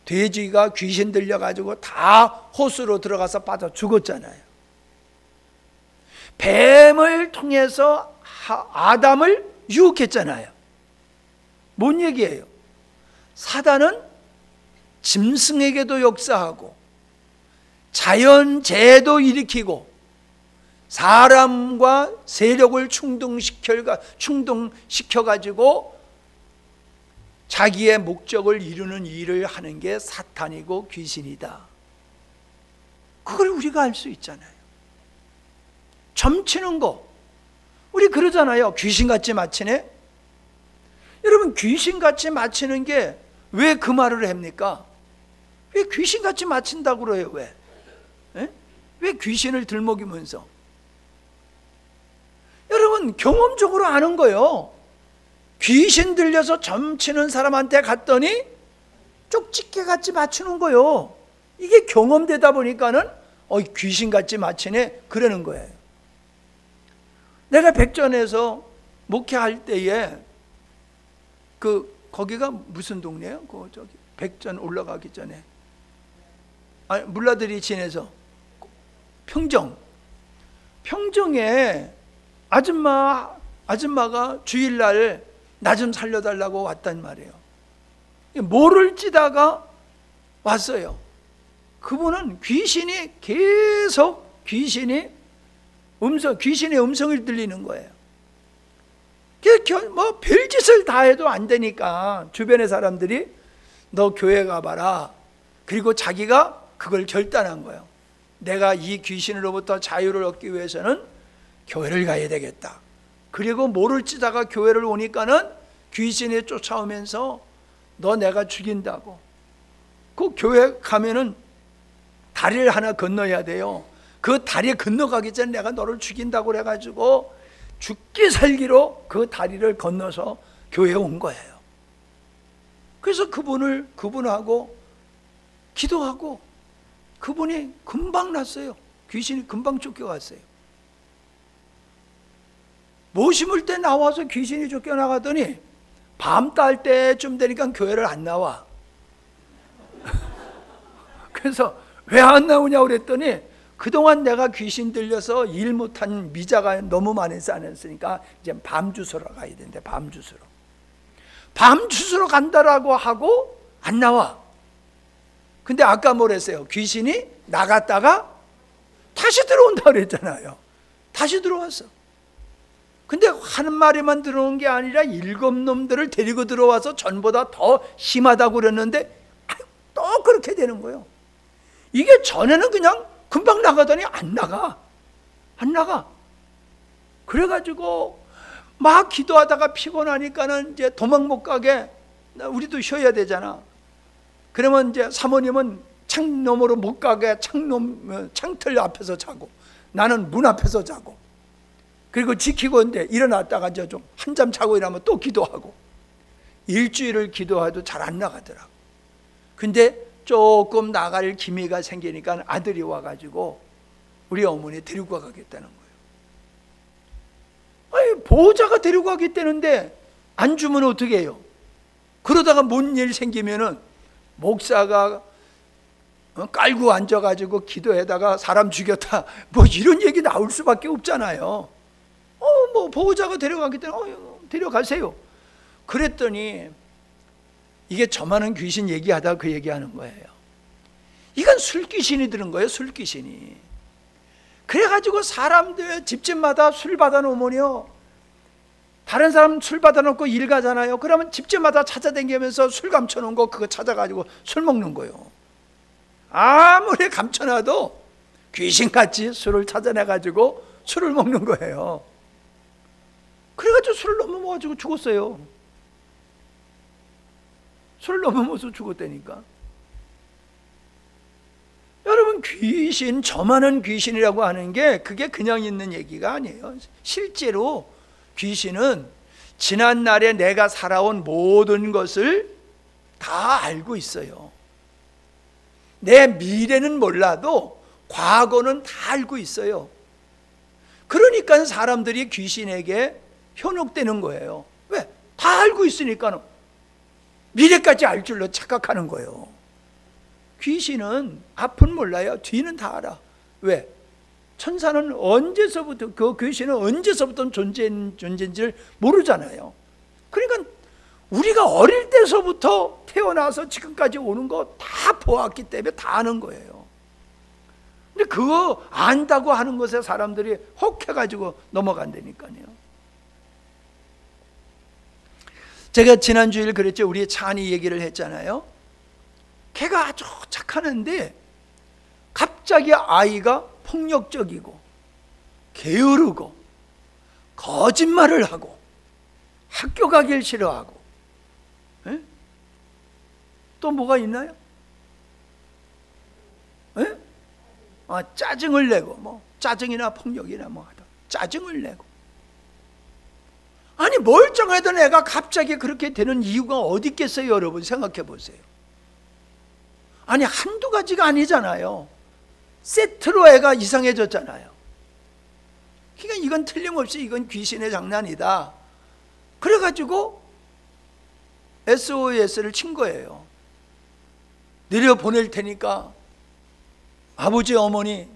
돼지가 귀신 들려가지고 다 호수로 들어가서 빠져 죽었잖아요. 뱀을 통해서 아담을 유혹했잖아요. 뭔 얘기예요? 사단은 짐승에게도 역사하고 자연재해도 일으키고 사람과 세력을 충동시켜가지고 자기의 목적을 이루는 일을 하는 게 사탄이고 귀신이다. 그걸 우리가 알 수 있잖아요. 점치는 거, 우리 그러잖아요. 귀신같이 마치네. 여러분, 귀신같이 마치는 게 왜 그 말을 합니까? 왜 귀신같이 마친다고 그래요? 왜? 에? 왜 귀신을 들먹이면서? 여러분, 경험적으로 아는 거예요. 귀신 들려서 점치는 사람한테 갔더니 쪽집게같이 맞추는 거예요. 이게 경험되다 보니까는 귀신같이 맞히네 그러는 거예요. 내가 백전에서 목회할 때에 거기가 무슨 동네예요? 저기 백전 올라가기 전에 물라들이 지내서 평정에 아줌마가 주일날 나 좀 살려달라고 왔단 말이에요. 모를 찌다가 왔어요. 그분은 계속 귀신의 음성을 들리는 거예요. 뭐 별짓을 다 해도 안 되니까 주변의 사람들이 너 교회 가봐라. 그리고 자기가 그걸 결단한 거예요. 내가 이 귀신으로부터 자유를 얻기 위해서는 교회를 가야 되겠다. 그리고 모를 찌다가 교회를 오니까는 귀신이 쫓아오면서 너 내가 죽인다고. 그 교회 가면은 다리를 하나 건너야 돼요. 그 다리 건너가기 전에 내가 너를 죽인다고 그래가지고 죽기 살기로 그 다리를 건너서 교회에 온 거예요. 그래서 그분하고 기도하고 그분이 금방 났어요. 귀신이 금방 쫓겨갔어요. 모 심을 때 나와서 귀신이 쫓겨나가더니 밤 딸 때쯤 되니까 교회를 안 나와. 그래서 왜 안 나오냐고 그랬더니 그동안 내가 귀신 들려서 일 못한 미자가 너무 많이 쌓였으니까 이제 밤 주소로 가야 되는데 밤 주소로 간다라고 하고 안 나와. 근데 아까 뭐랬어요? 귀신이 나갔다가 다시 들어온다 그랬잖아요. 다시 들어왔어. 근데 한 마리만 들어온 게 아니라 7놈들을 데리고 들어와서 전보다 더 심하다고 그랬는데 또 그렇게 되는 거예요. 이게 전에는 그냥 금방 나가더니 안 나가. 그래가지고 막 기도하다가 피곤하니까는 이제 도망 못 가게 우리도 쉬어야 되잖아. 그러면 이제 사모님은 창 너머로 못 가게 창틀 앞에서 자고 나는 문 앞에서 자고 그리고 지키고 있는데 일어났다가 이제 좀 한잠 자고 일어나면 또 기도하고 일주일을 기도해도 잘 안 나가더라고. 근데 조금 나갈 기미가 생기니까 아들이 와가지고 우리 어머니 데리고 가겠다는 거예요. 아니, 보호자가 데리고 가겠다는데 안 주면 어떻게 해요? 그러다가 뭔 일 생기면은 목사가 깔고 앉아가지고 기도에다가 사람 죽였다 뭐 이런 얘기 나올 수밖에 없잖아요. 뭐 보호자가 데려가겠다는 데려가세요. 그랬더니 이게 저만은 귀신 얘기하다 그 얘기하는 거예요. 이건 술귀신이 들은 거예요. 술귀신이. 그래가지고 사람들 집집마다 술 받아놓으면요, 다른 사람 술 받아놓고 일 가잖아요. 그러면 집집마다 찾아다니면서 술 감춰놓은 거 그거 찾아가지고 술 먹는 거예요. 아무리 감춰놔도 귀신같이 술을 찾아내가지고 술을 먹는 거예요. 그래가지고 술을 너무 먹어가지고 죽었어요. 술을 너무 먹어서 죽었다니까. 여러분, 귀신, 저만한 귀신이라고 하는 게 그게 그냥 있는 얘기가 아니에요. 실제로 귀신은 지난날에 내가 살아온 모든 것을 다 알고 있어요. 내 미래는 몰라도 과거는 다 알고 있어요. 그러니까 사람들이 귀신에게 현혹되는 거예요. 왜? 다 알고 있으니까 미래까지 알 줄로 착각하는 거예요. 귀신은 앞은 몰라요. 뒤는 다 알아. 왜? 천사는 언제서부터, 그 귀신은 언제서부터 존재인지를 모르잖아요. 그러니까 우리가 어릴 때서부터 태어나서 지금까지 오는 거 다 보았기 때문에 다 아는 거예요. 근데 그거 안다고 하는 것에 사람들이 혹해가지고 넘어간다니까요. 제가 지난주일 그랬죠. 우리 찬이 얘기를 했잖아요. 걔가 아주 착하는데 갑자기 아이가 폭력적이고 게으르고 거짓말을 하고 학교 가길 싫어하고, 에? 또 뭐가 있나요? 에? 짜증을 내고, 뭐 짜증이나 폭력이나 뭐 하다 짜증을 내고. 아니 멀쩡하던 애가 갑자기 그렇게 되는 이유가 어디 있겠어요? 여러분 생각해 보세요. 아니 한두 가지가 아니잖아요. 세트로 애가 이상해졌잖아요. 그러니까 이건 틀림없이 이건 귀신의 장난이다. 그래가지고 SOS를 친 거예요. 내려보낼 테니까 아버지 어머니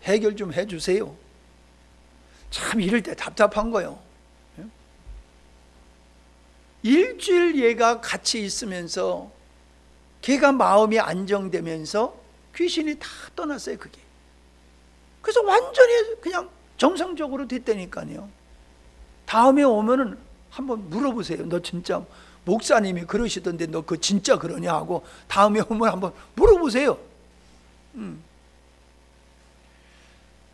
해결 좀 해주세요. 참 이럴 때 답답한 거예요. 일주일 얘가 같이 있으면서 걔가 마음이 안정되면서 귀신이 다 떠났어요. 그게. 그래서 완전히 그냥 정상적으로 됐다니까요. 다음에 오면은 한번 물어보세요. 너 진짜 목사님이 그러시던데 너 그거 진짜 그러냐 하고 다음에 오면 한번 물어보세요.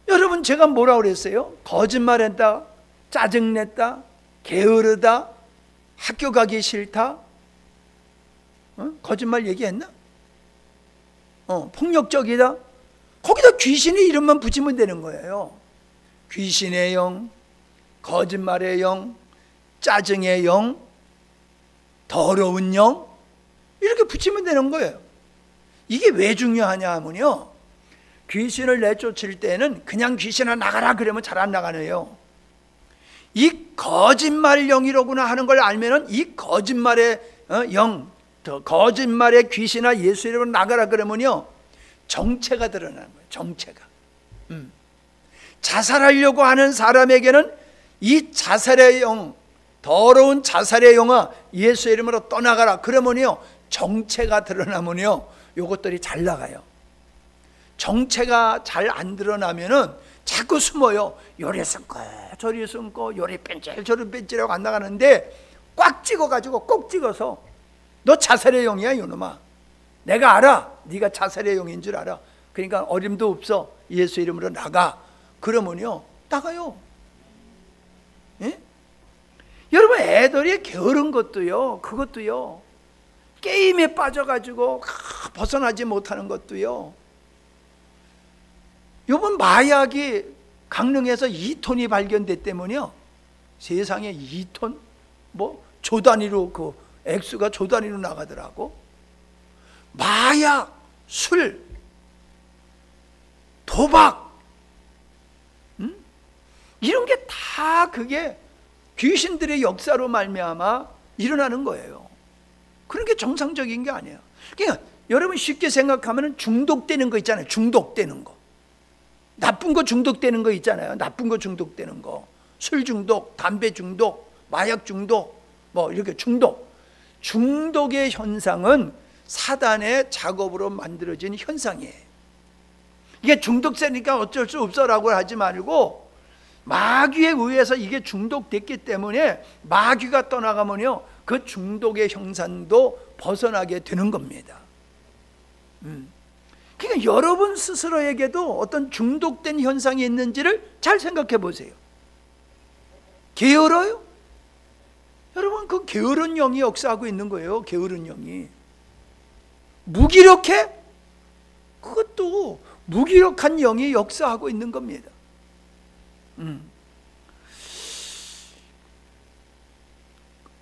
여러분 제가 뭐라고 그랬어요? 거짓말했다, 짜증냈다, 게으르다, 학교 가기 싫다, 거짓말 얘기했나? 폭력적이다. 거기다 귀신의 이름만 붙이면 되는 거예요. 귀신의 영, 거짓말의 영, 짜증의 영, 더러운 영, 이렇게 붙이면 되는 거예요. 이게 왜 중요하냐 하면요, 귀신을 내쫓을 때는 그냥 귀신아 나가라 그러면 잘 안 나가네요. 이 거짓말 영이로구나 하는 걸 알면은 이 거짓말의 영, 거짓말의 귀신아 예수 이름으로 나가라 그러면요 정체가 드러나는 거예요. 정체가. 자살하려고 하는 사람에게는 이 자살의 영, 더러운 자살의 영아 예수 이름으로 떠나가라 그러면요 정체가 드러나면요 요것들이 잘 나가요. 정체가 잘 안 드러나면은 자꾸 숨어요. 요리 숨고 저리 숨고 요리 뺀질 저리 뺀질하고 안 나가는데 꽉 찍어가지고 꼭 찍어서 너 자살의 영이야 이놈아. 내가 알아. 네가 자살의 영인 줄 알아. 그러니까 어림도 없어. 예수 이름으로 나가. 그러면요 나가요. 예? 여러분 애들이 게으른 것도요, 그것도요, 게임에 빠져가지고 벗어나지 못하는 것도요. 이번 마약이 강릉에서 2톤이 발견됐다면요 세상에 2톤? 뭐 조 단위로 그 액수가 조 단위로 나가더라고. 마약, 술, 도박, 이런 게 다 그게 귀신들의 역사로 말미암아 일어나는 거예요. 그런 게 정상적인 게 아니에요. 그러니까 여러분 쉽게 생각하면 중독되는 거 있잖아요. 중독되는 거. 나쁜 거 중독되는 거 있잖아요. 나쁜 거 중독되는 거. 술 중독, 담배 중독, 마약 중독, 뭐 이렇게 중독. 중독의 현상은 사단의 작업으로 만들어진 현상이에요. 이게 중독세니까 어쩔 수 없어라고 하지 말고 마귀에 의해서 이게 중독됐기 때문에 마귀가 떠나가면요 그 중독의 형상도 벗어나게 되는 겁니다. 그러니까 여러분 스스로에게도 어떤 중독된 현상이 있는지를 잘 생각해 보세요. 게으러요? 여러분 그 게으른 영이 역사하고 있는 거예요. 게으른 영이. 무기력해? 그것도 무기력한 영이 역사하고 있는 겁니다.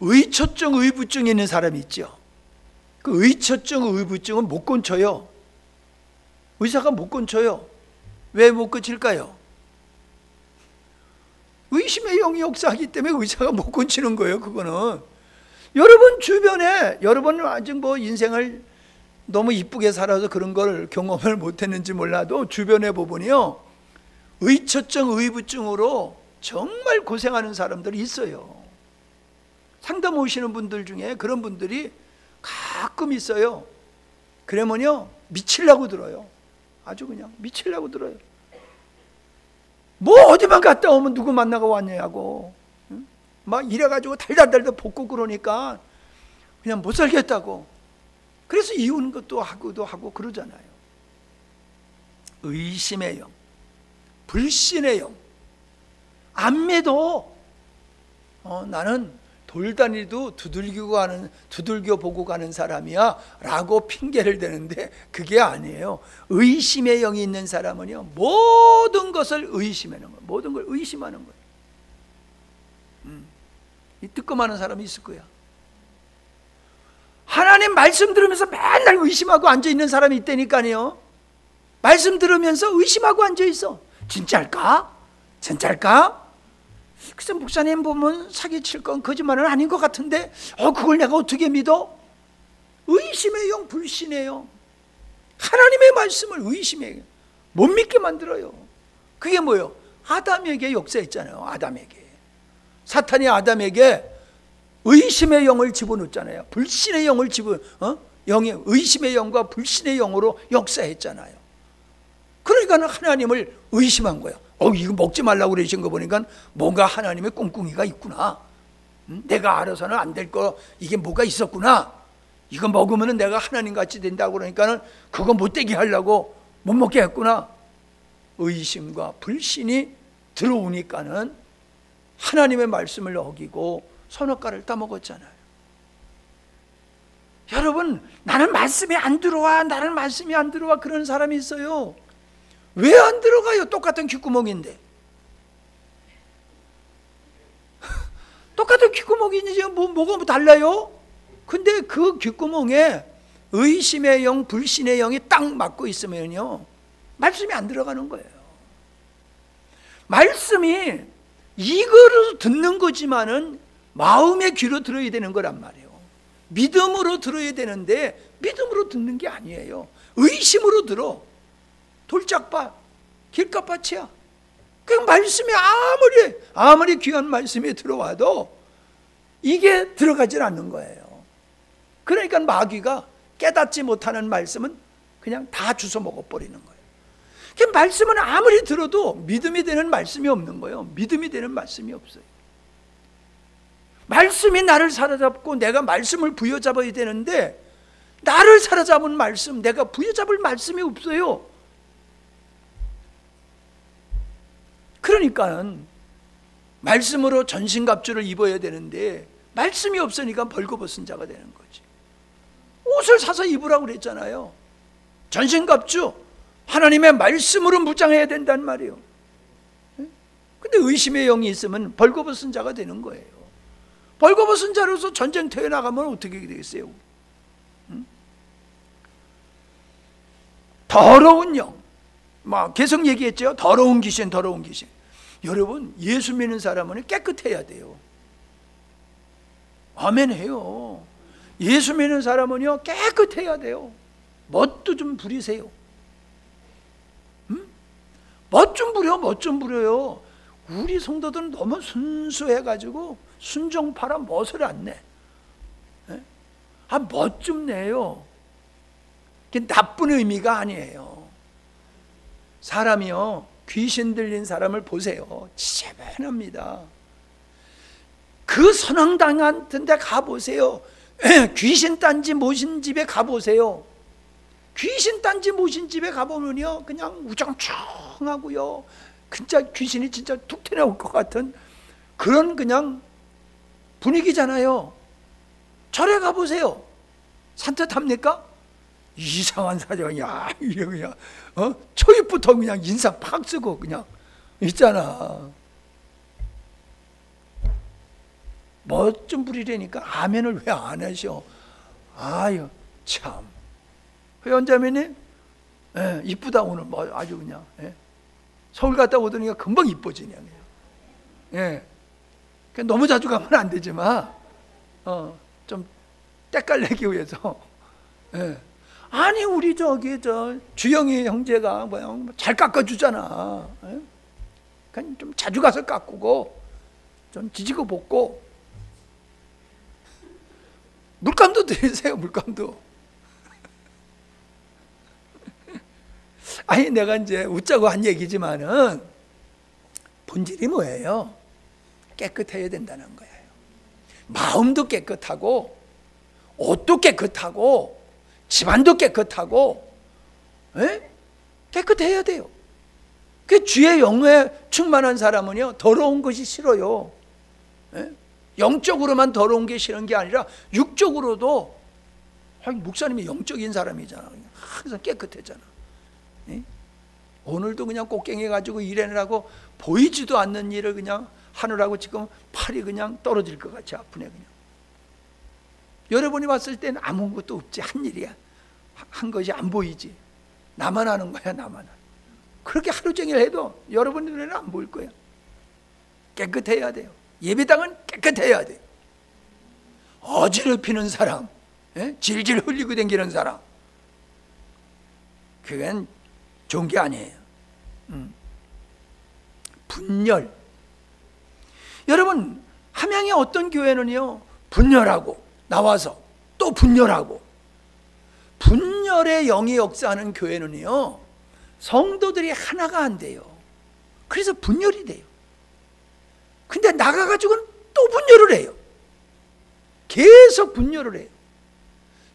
의처증, 의부증이 있는 사람이 있죠. 그 의처증, 의부증은 못 고쳐요. 의사가 못 고쳐요. 왜 못 고칠까요? 의심의 영이 역사하기 때문에 의사가 못 고치는 거예요. 그거는 여러분 주변에 여러분 아직 뭐 인생을 너무 이쁘게 살아서 그런 걸 경험을 못했는지 몰라도 주변에 보면요 의처증, 의부증으로 정말 고생하는 사람들이 있어요. 상담 오시는 분들 중에 그런 분들이 가끔 있어요. 그러면요 미치려고 들어요. 아주 그냥 미치려고 들어요. 뭐 어디만 갔다 오면 누구 만나고 왔냐고. 응? 막 이래가지고 달달달달 볶고 그러니까 그냥 못 살겠다고. 그래서 이혼 것도 하고 그러잖아요. 의심의 영, 불신의 영. 안 믿어. 나는 돌다니도 두들겨 보고 가는 사람이야 라고 핑계를 대는데 그게 아니에요. 의심의 영이 있는 사람은요, 모든 것을 의심하는 거예요. 모든 걸 의심하는 거예요. 이 뜨끔하는 사람이 있을 거야. 하나님 말씀 들으면서 맨날 의심하고 앉아있는 사람이 있다니까요. 말씀 들으면서 의심하고 앉아있어. 진짜일까? 진짜일까? 그래서 목사님 보면 사기칠 건 거짓말은 아닌 것 같은데 그걸 내가 어떻게 믿어? 의심의 영, 불신의 영. 하나님의 말씀을 의심의 영, 못 믿게 만들어요. 그게 뭐예요? 아담에게 역사했잖아요. 아담에게 사탄이 아담에게 의심의 영을 집어넣었잖아요. 불신의 영을 의심의 영과 불신의 영으로 역사했잖아요. 그러니까 하나님을 의심한 거야. 이거 먹지 말라고 그러신 거 보니까 뭔가 하나님의 꿍꿍이가 있구나. 내가 알아서는 안 될 거 이게 뭐가 있었구나. 이거 먹으면 내가 하나님같이 된다고 그러니까 그거 못되게 하려고 못 먹게 했구나. 의심과 불신이 들어오니까는 하나님의 말씀을 어기고 선악과를 따먹었잖아요. 여러분, 나는 말씀이 안 들어와, 나는 말씀이 안 들어와 그런 사람이 있어요. 왜 안 들어가요? 똑같은 귓구멍인데. 똑같은 귓구멍이지 뭐가 달라요? 근데 그 귓구멍에 의심의 영, 불신의 영이 딱 맞고 있으면요, 말씀이 안 들어가는 거예요. 말씀이 이거로 듣는 거지만은 마음의 귀로 들어야 되는 거란 말이에요. 믿음으로 들어야 되는데 믿음으로 듣는 게 아니에요. 의심으로 들어. 돌짝밭, 길가밭이야. 그 말씀이 아무리 귀한 말씀이 들어와도 이게 들어가질 않는 거예요. 그러니까 마귀가 깨닫지 못하는 말씀은 그냥 다 주워 먹어버리는 거예요. 그 말씀은 아무리 들어도 믿음이 되는 말씀이 없는 거예요. 믿음이 되는 말씀이 없어요. 말씀이 나를 사로잡고 내가 말씀을 부여잡아야 되는데 나를 사로잡은 말씀, 내가 부여잡을 말씀이 없어요. 그러니까 말씀으로 전신갑주를 입어야 되는데 말씀이 없으니까 벌거벗은 자가 되는 거지. 옷을 사서 입으라고 그랬잖아요. 전신갑주, 하나님의 말씀으로 무장해야 된단 말이에요. 근데 의심의 영이 있으면 벌거벗은 자가 되는 거예요. 벌거벗은 자로서 전쟁터에 나가면 어떻게 되겠어요? 더러운 영, 계속 얘기했죠. 더러운 귀신. 여러분, 예수 믿는 사람은 깨끗해야 돼요. 아멘 해요. 예수 믿는 사람은요, 깨끗해야 돼요. 멋도 좀 부리세요. 멋 좀 부려요. 우리 성도들은 너무 순수해가지고 순정파라 멋을 안 내. 멋 좀 내요. 그게 나쁜 의미가 아니에요. 사람이요, 귀신 들린 사람을 보세요. 지저분합니다. 그 선왕당 데 가보세요. 귀신 딴지 모신 집에 가보세요. 귀신 딴지 모신 집에 가보면요, 그냥 우정청하고요, 진짜 귀신이 진짜 툭 튀어나올 것 같은 그런 그냥 분위기잖아요. 절에 가보세요. 산뜻합니까? 이상한 사자가 그냥 초입부터 그냥 인상 팍 쓰고 그냥 있잖아. 멋 좀 부리려니까 아멘을 왜 안 하셔? 아유 참. 회원자매님, 이쁘다 오늘 아주 그냥. 서울 갔다 오더니 금방 이뻐지냐 그냥. 너무 자주 가면 안 되지만 좀 때깔 내기 위해서. 아니 우리 주영이 형제가 잘 깎아주잖아. 그냥 좀 자주 가서 깎고 좀 지지고 볶고 물감도 드리세요. 물감도. 아니 내가 이제 웃자고 한 얘기지만은 본질이 뭐예요? 깨끗해야 된다는 거예요. 마음도 깨끗하고 옷도 깨끗하고 집안도 깨끗하고, 에? 깨끗해야 돼요. 그 주의 영에 충만한 사람은요 더러운 것이 싫어요. 에? 영적으로만 더러운 게 싫은 게 아니라 육적으로도, 목사님이 영적인 사람이잖아. 항상 깨끗했잖아. 에? 오늘도 그냥 꽃갱이 가지고 일해내라고 보이지도 않는 일을 그냥 하느라고 지금 팔이 그냥 떨어질 것 같이 아프네 그냥. 여러분이 봤을 때는 아무것도 없지, 한 일이야. 한 것이 안 보이지. 나만 하는 거야, 나만 하는. 그렇게 하루 종일 해도 여러분 눈에는 안 보일 거야. 깨끗해야 돼요. 예배당은 깨끗해야 돼요. 어지럽히는 사람, 질질 흘리고 다니는 사람, 그건 좋은 게 아니에요. 분열. 여러분, 함양의 어떤 교회는요 분열하고 나와서 또 분열하고, 분열의 영이 역사하는 교회는요 성도들이 하나가 안 돼요. 그래서 분열이 돼요. 근데 나가가지고는 또 분열을 해요. 계속 분열을 해요.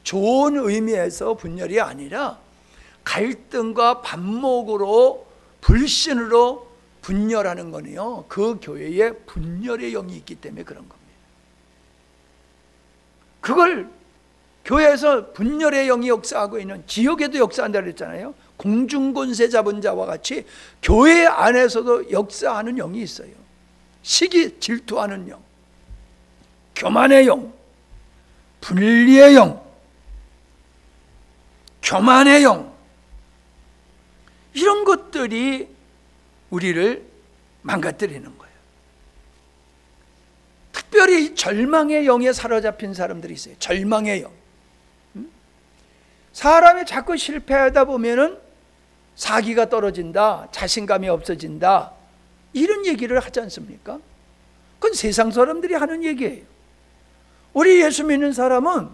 좋은 의미에서 분열이 아니라 갈등과 반목으로 불신으로 분열하는 거는요 그 교회에 분열의 영이 있기 때문에 그런 겁니다. 그걸 교회에서 분열의 영이 역사하고 있는, 지역에도 역사한다 그랬잖아요. 공중권세 잡은 자와 같이 교회 안에서도 역사하는 영이 있어요. 시기 질투하는 영, 교만의 영, 분리의 영, 교만의 영, 이런 것들이 우리를 망가뜨리는 거예요. 특별히 절망의 영에 사로잡힌 사람들이 있어요. 절망의 영. 사람이 자꾸 실패하다 보면은 사기가 떨어진다, 자신감이 없어진다, 이런 얘기를 하지 않습니까? 그건 세상 사람들이 하는 얘기예요. 우리 예수 믿는 사람은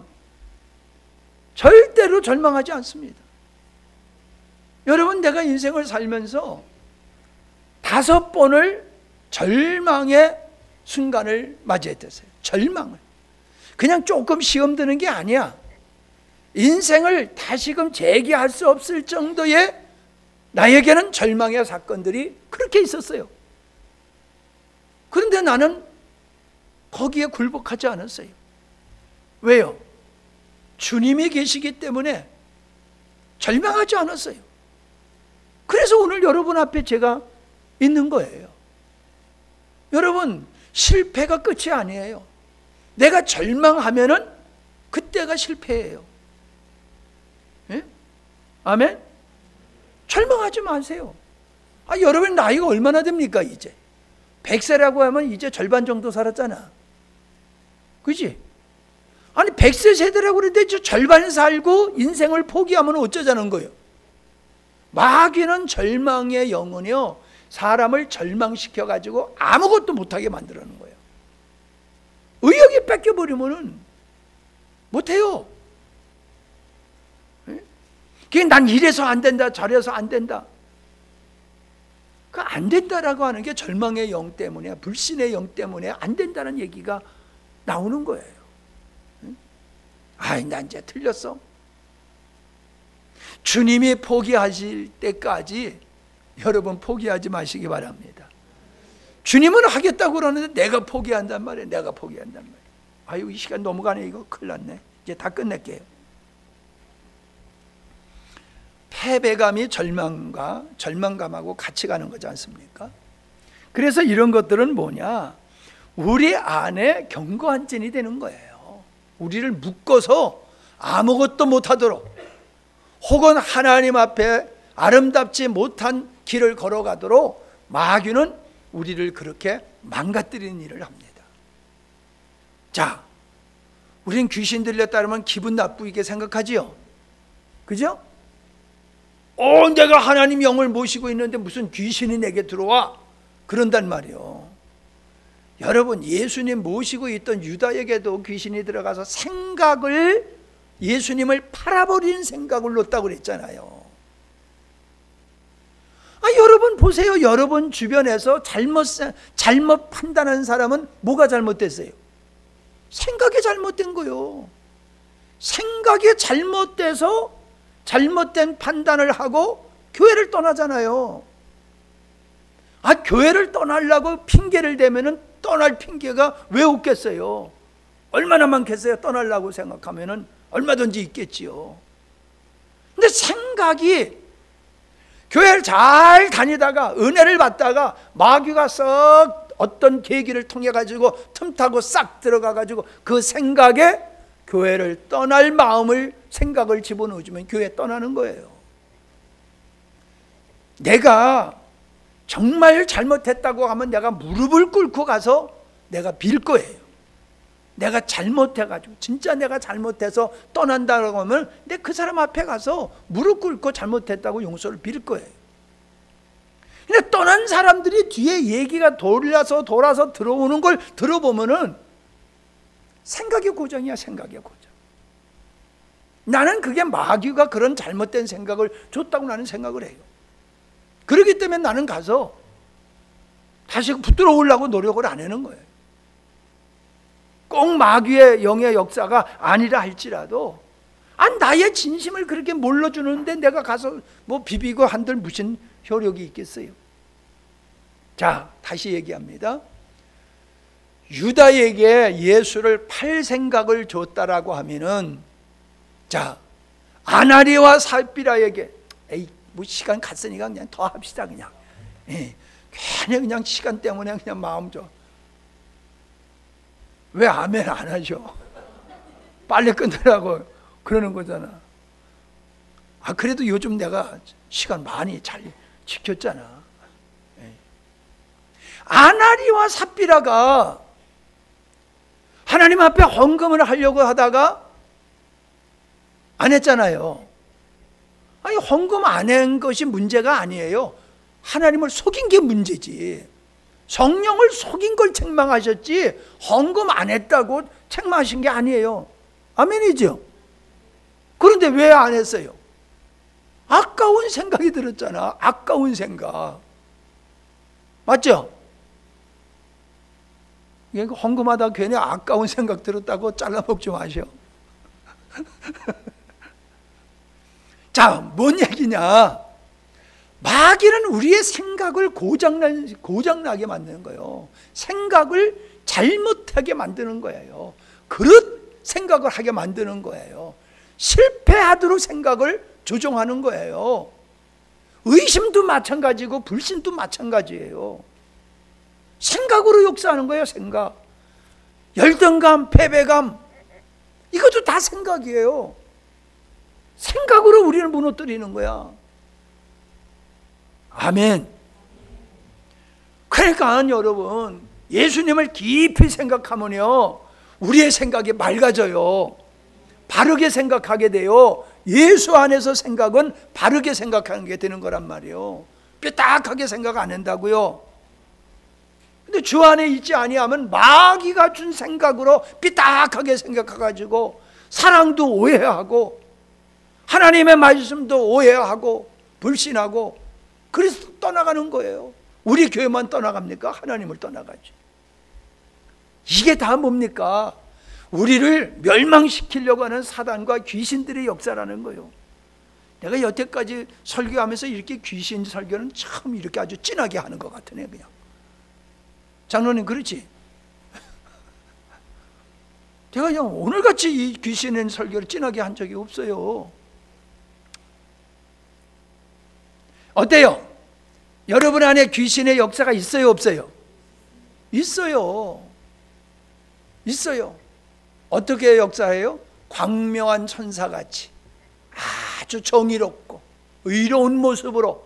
절대로 절망하지 않습니다. 여러분, 내가 인생을 살면서 5번을 절망의 순간을 맞이했어요. 절망을. 그냥 조금 시험 드는 게 아니야. 인생을 다시금 재기할 수 없을 정도의 나에게는 절망의 사건들이 그렇게 있었어요. 그런데 나는 거기에 굴복하지 않았어요. 왜요? 주님이 계시기 때문에 절망하지 않았어요. 그래서 오늘 여러분 앞에 제가 있는 거예요. 여러분, 실패가 끝이 아니에요. 내가 절망하면은 그때가 실패예요. 예? 아멘? 절망하지 마세요. 여러분 나이가 얼마나 됩니까 이제? 100세라고 하면 이제 절반 정도 살았잖아. 그지? 아니 100세 세대라고 그러는데 저 절반 살고 인생을 포기하면 어쩌자는 거예요? 마귀는 절망의 영은요 사람을 절망시켜가지고 아무것도 못하게 만들어놓는 거예요. 의욕이 뺏겨버리면은 못해요. 그게 난 이래서 안 된다, 저래서 안 된다. 그 안 된다라고 하는 게 절망의 영 때문에, 불신의 영 때문에 안 된다는 얘기가 나오는 거예요. 나 이제 틀렸어. 주님이 포기하실 때까지 여러분 포기하지 마시기 바랍니다. 주님은 하겠다고 그러는데 내가 포기한단 말이에요. 내가 포기한단 말이에요. 이 시간 넘어가네. 이거 큰일 났네. 이제 다 끝낼게요. 패배감이 절망감하고 같이 가는 거지 않습니까? 그래서 이런 것들은 뭐냐? 우리 안에 견고한 찐이 되는 거예요. 우리를 묶어서 아무것도 못하도록, 혹은 하나님 앞에 아름답지 못한 길을 걸어가도록 마귀는 우리를 그렇게 망가뜨리는 일을 합니다. 자, 우린 귀신 들렸다 그러면 기분 나쁘게 생각하지요. 그죠? 내가 하나님 영을 모시고 있는데 무슨 귀신이 내게 들어와? 그런단 말이요. 여러분, 예수님 모시고 있던 유다에게도 귀신이 들어가서 예수님을 팔아버리는 생각을 놓았다고 그랬잖아요. 여러분 보세요. 여러분 주변에서 잘못 판단하는 사람은 뭐가 잘못됐어요? 생각이 잘못된 거요. 생각이 잘못돼서 잘못된 판단을 하고 교회를 떠나잖아요. 교회를 떠나려고 핑계를 대면은 떠날 핑계가 왜 없겠어요? 얼마나 많겠어요? 떠나려고 생각하면은 얼마든지 있겠지요. 근데 생각이 교회를 잘 다니다가 은혜를 받다가 마귀가 썩 어떤 계기를 통해 가지고 틈타고 싹 들어가 가지고 그 생각에 교회를 떠날 생각을 집어넣어주면 교회 떠나는 거예요. 내가 정말 잘못했다고 하면 내가 무릎을 꿇고 가서 내가 빌 거예요. 내가 잘못해가지고 진짜 내가 잘못해서 떠난다고 하면 내 그 사람 앞에 가서 무릎 꿇고 잘못했다고 용서를 빌 거예요. 근데 떠난 사람들이 뒤에 얘기가 돌아서 들어오는 걸 들어보면은 생각의 고정이야. 생각의 고정. 나는 그게 마귀가 그런 잘못된 생각을 줬다고 나는 생각을 해요. 그렇기 때문에 나는 가서 다시 붙들어 오려고 노력을 안 하는 거예요. 꼭 마귀의 영의 역사가 아니라 할지라도 나의 진심을 그렇게 몰라주는데 내가 가서 뭐 비비고 한들 무슨 효력이 있겠어요? 자, 다시 얘기합니다. 유다에게 예수를 팔 생각을 줬다라고 하면은, 자, 아나니와 삽비라에게 뭐 시간 갔으니까 그냥 더 합시다. 그냥 괜히 그냥 시간 때문에 그냥 마음 줘. 왜 아멘 안 하죠? 빨리 끝내라고 그러는 거잖아. 그래도 요즘 내가 시간 많이 잘 지켰잖아. 아나니와 삽비라가 하나님 앞에 헌금을 하려고 하다가 안 했잖아요. 헌금 안 한 것이 문제가 아니에요. 하나님을 속인 게 문제지. 성령을 속인 걸 책망하셨지 헌금 안 했다고 책망하신 게 아니에요. 아멘이죠? 그런데 왜 안 했어요? 아까운 생각이 들었잖아. 아까운 생각. 맞죠? 헌금하다 괜히 아까운 생각 들었다고 잘라먹지 마셔. 자, 뭔 얘기냐? 마귀는 우리의 생각을 고장나게 만드는 거예요. 생각을 잘못하게 만드는 거예요. 그릇 생각을 하게 만드는 거예요. 실패하도록 생각을 조종하는 거예요. 의심도 마찬가지고 불신도 마찬가지예요. 생각으로 역사하는 거예요. 생각. 열등감, 패배감, 이것도 다 생각이에요. 생각으로 우리를 무너뜨리는 거야. 아멘. 그러니까 여러분, 예수님을 깊이 생각하면요, 우리의 생각이 맑아져요. 바르게 생각하게 돼요. 예수 안에서 생각은 바르게 생각하는 게 되는 거란 말이에요. 삐딱하게 생각 안 한다고요. 근데 주 안에 있지 아니하면 마귀가 준 생각으로 삐딱하게 생각해가지고 사랑도 오해하고 하나님의 말씀도 오해하고 불신하고 그래서 떠나가는 거예요. 우리 교회만 떠나갑니까? 하나님을 떠나가지. 이게 다 뭡니까? 우리를 멸망시키려고 하는 사단과 귀신들의 역사라는 거예요. 내가 여태까지 설교하면서 이렇게 귀신 설교는 참 이렇게 아주 진하게 하는 것 같으네. 그냥 장로님 그렇지? 제가 그냥 오늘같이 이 귀신의 설교를 진하게 한 적이 없어요. 어때요? 여러분 안에 귀신의 역사가 있어요, 없어요? 있어요. 있어요. 어떻게 역사해요? 광명한 천사같이 아주 정의롭고 의로운 모습으로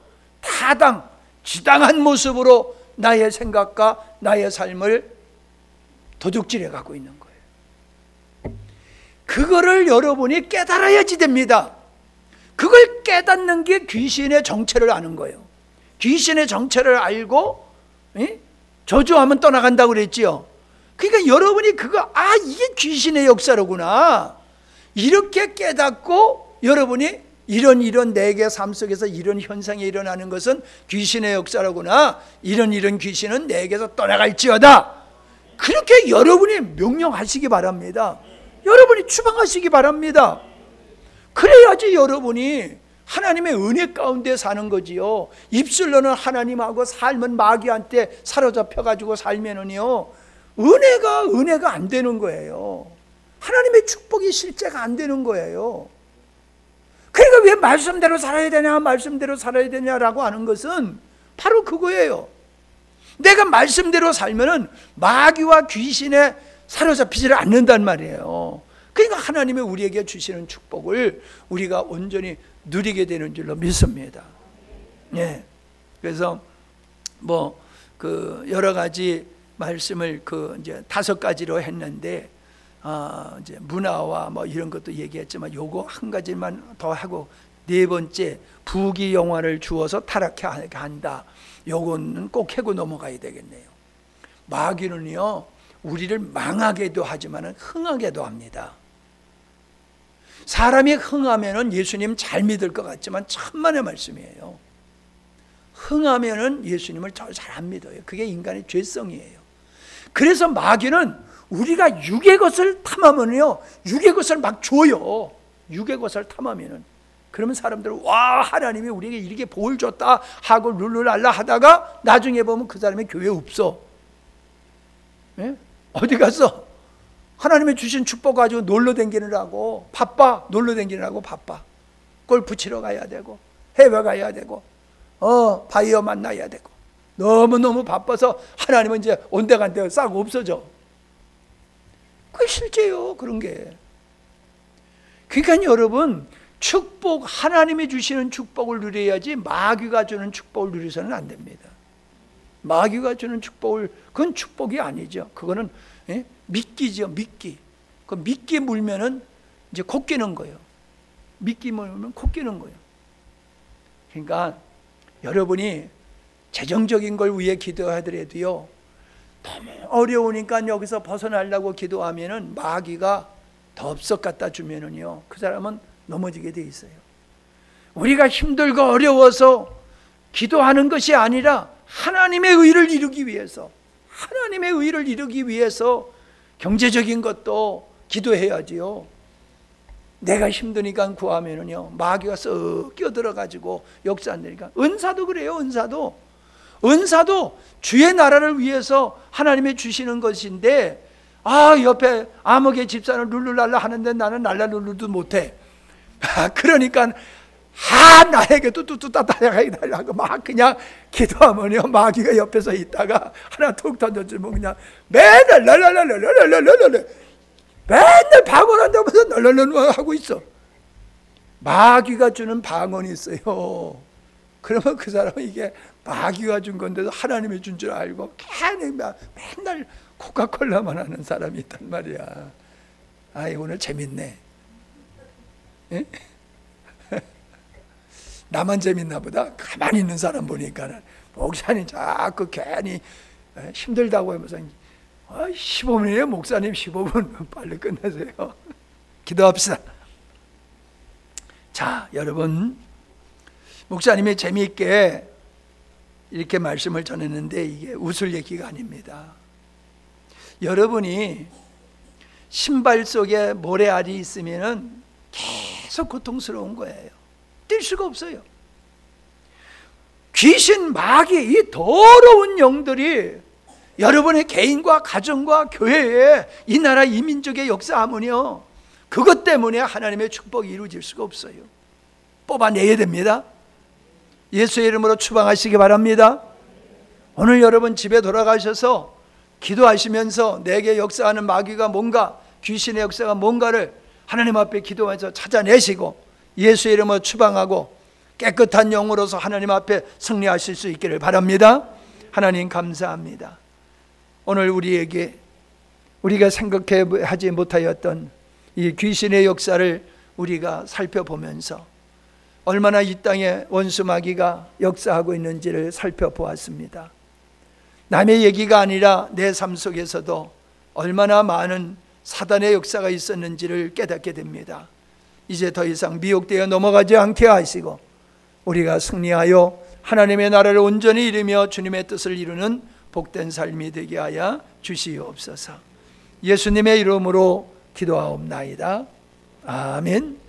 지당한 모습으로 나의 생각과 나의 삶을 도둑질해 가고 있는 거예요. 그거를 여러분이 깨달아야지 됩니다. 그걸 깨닫는 게 귀신의 정체를 아는 거예요. 귀신의 정체를 알고 저주하면 떠나간다고 그랬지요. 그러니까 여러분이 이게 귀신의 역사로구나 이렇게 깨닫고 여러분이 이런 내게 삶 속에서 이런 현상이 일어나는 것은 귀신의 역사라구나. 이런 귀신은 내게서 떠나갈지어다. 그렇게 여러분이 명령하시기 바랍니다. 여러분이 추방하시기 바랍니다. 그래야지 여러분이 하나님의 은혜 가운데 사는 거지요. 입술로는 하나님하고 삶은 마귀한테 사로잡혀가지고 살면은요, 은혜가 안 되는 거예요. 하나님의 축복이 실제가 안 되는 거예요. 그러니까 왜 말씀대로 살아야 되냐라고 하는 것은 바로 그거예요. 내가 말씀대로 살면은 마귀와 귀신에 사로잡히지를 않는단 말이에요. 그러니까 하나님의 우리에게 주시는 축복을 우리가 온전히 누리게 되는 줄로 믿습니다. 예. 그래서 여러 가지 말씀을 이제 5가지로 했는데, 이제 문화와 이런 것도 얘기했지만 요거 한 가지만 더 하고, 4번째 부귀영화를 주어서 타락하게 한다. 요거는 꼭 하고 넘어가야 되겠네요. 마귀는요, 우리를 망하게도 하지만 흥하게도 합니다. 사람이 흥하면은 예수님 잘 믿을 것 같지만 천만의 말씀이에요. 흥하면은 예수님을 잘 안 믿어요. 그게 인간의 죄성이에요. 그래서 마귀는 우리가 육의 것을 탐하면요, 육의 것을 막 줘요. 육의 것을 탐하면은, 그러면 사람들은 와, 하나님이 우리에게 이렇게 복을 줬다 하고 룰루랄라 하다가 나중에 보면 그 사람이 교회에 없어. 예? 어디 갔어? 하나님이 주신 축복 가지고 놀러 다니느라고 바빠. 골프 치러 가야 되고, 해외 가야 되고, 바이어 만나야 되고, 너무너무 바빠서 하나님은 이제 온데간데 싹 없어져. 그게 실제요, 그런 게. 그러니까 여러분, 축복, 하나님이 주시는 축복을 누려야지 마귀가 주는 축복을 누려서는 안 됩니다. 마귀가 주는 축복을, 그건 축복이 아니죠. 그거는 미끼죠, 미끼. 그 미끼 물면은 이제 코 끼는 거예요. 미끼 물면 코 끼는 거예요. 그러니까 여러분이 재정적인 걸 위해 기도하더라도요, 너무 어려우니까 여기서 벗어나려고 기도하면은 마귀가 덥석 갖다 주면은요, 그 사람은 넘어지게 돼 있어요. 우리가 힘들고 어려워서 기도하는 것이 아니라 하나님의 의를 이루기 위해서, 경제적인 것도 기도해야지요. 내가 힘드니까 구하면은요, 마귀가 쓱 끼어들어가지고 역사 안 되니까. 은사도 그래요. 은사도 주의 나라를 위해서 하나님이 주시는 것인데, 옆에 아무개 집사는 룰루랄라 하는데 나는 랄라룰루도 못해. 그러니까 나에게 뚜뚜뚜따따야하고 막 그냥 기도하면요, 마귀가 옆에서 있다가 하나 툭 던져주면 그냥 맨날 랄랄랄랄랄랄랄랄 맨날 방언한다면서 랄랄랄랄 하고 있어. 마귀가 주는 방언이 있어요. 그러면 그 사람은 이게 마귀가 준 건데도 하나님이 준 줄 알고 맨날 코카콜라만 하는 사람이 있단 말이야. 오늘 재밌네. 예? 나만 재밌나 보다. 가만히 있는 사람 보니까는 목사님 자꾸 괜히 힘들다고 하면서 15분이에요 목사님. 15분 빨리 끝내세요. 기도합시다. 자, 여러분, 목사님이 재미있게 이렇게 말씀을 전했는데 이게 웃을 얘기가 아닙니다. 여러분이 신발 속에 모래알이 있으면은 계속 고통스러운 거예요. 뛸 수가 없어요. 귀신, 마귀, 이 더러운 영들이 여러분의 개인과 가정과 교회에, 이 나라 이 민족의 역사하면요, 그것 때문에 하나님의 축복이 이루어질 수가 없어요. 뽑아내야 됩니다. 예수의 이름으로 추방하시기 바랍니다. 오늘 여러분 집에 돌아가셔서 기도하시면서 내게 역사하는 마귀가 뭔가, 귀신의 역사가 뭔가를 하나님 앞에 기도해서 찾아내시고 예수의 이름으로 추방하고 깨끗한 영으로서 하나님 앞에 승리하실 수 있기를 바랍니다. 하나님 감사합니다. 오늘 우리가 생각하지 못하였던 이 귀신의 역사를 우리가 살펴보면서 얼마나 이 땅에 원수 마귀가 역사하고 있는지를 살펴보았습니다. 남의 얘기가 아니라 내 삶 속에서도 얼마나 많은 사단의 역사가 있었는지를 깨닫게 됩니다. 이제 더 이상 미혹되어 넘어가지 않게 하시고 우리가 승리하여 하나님의 나라를 온전히 이루며 주님의 뜻을 이루는 복된 삶이 되게 하여 주시옵소서. 예수님의 이름으로 기도하옵나이다. 아멘.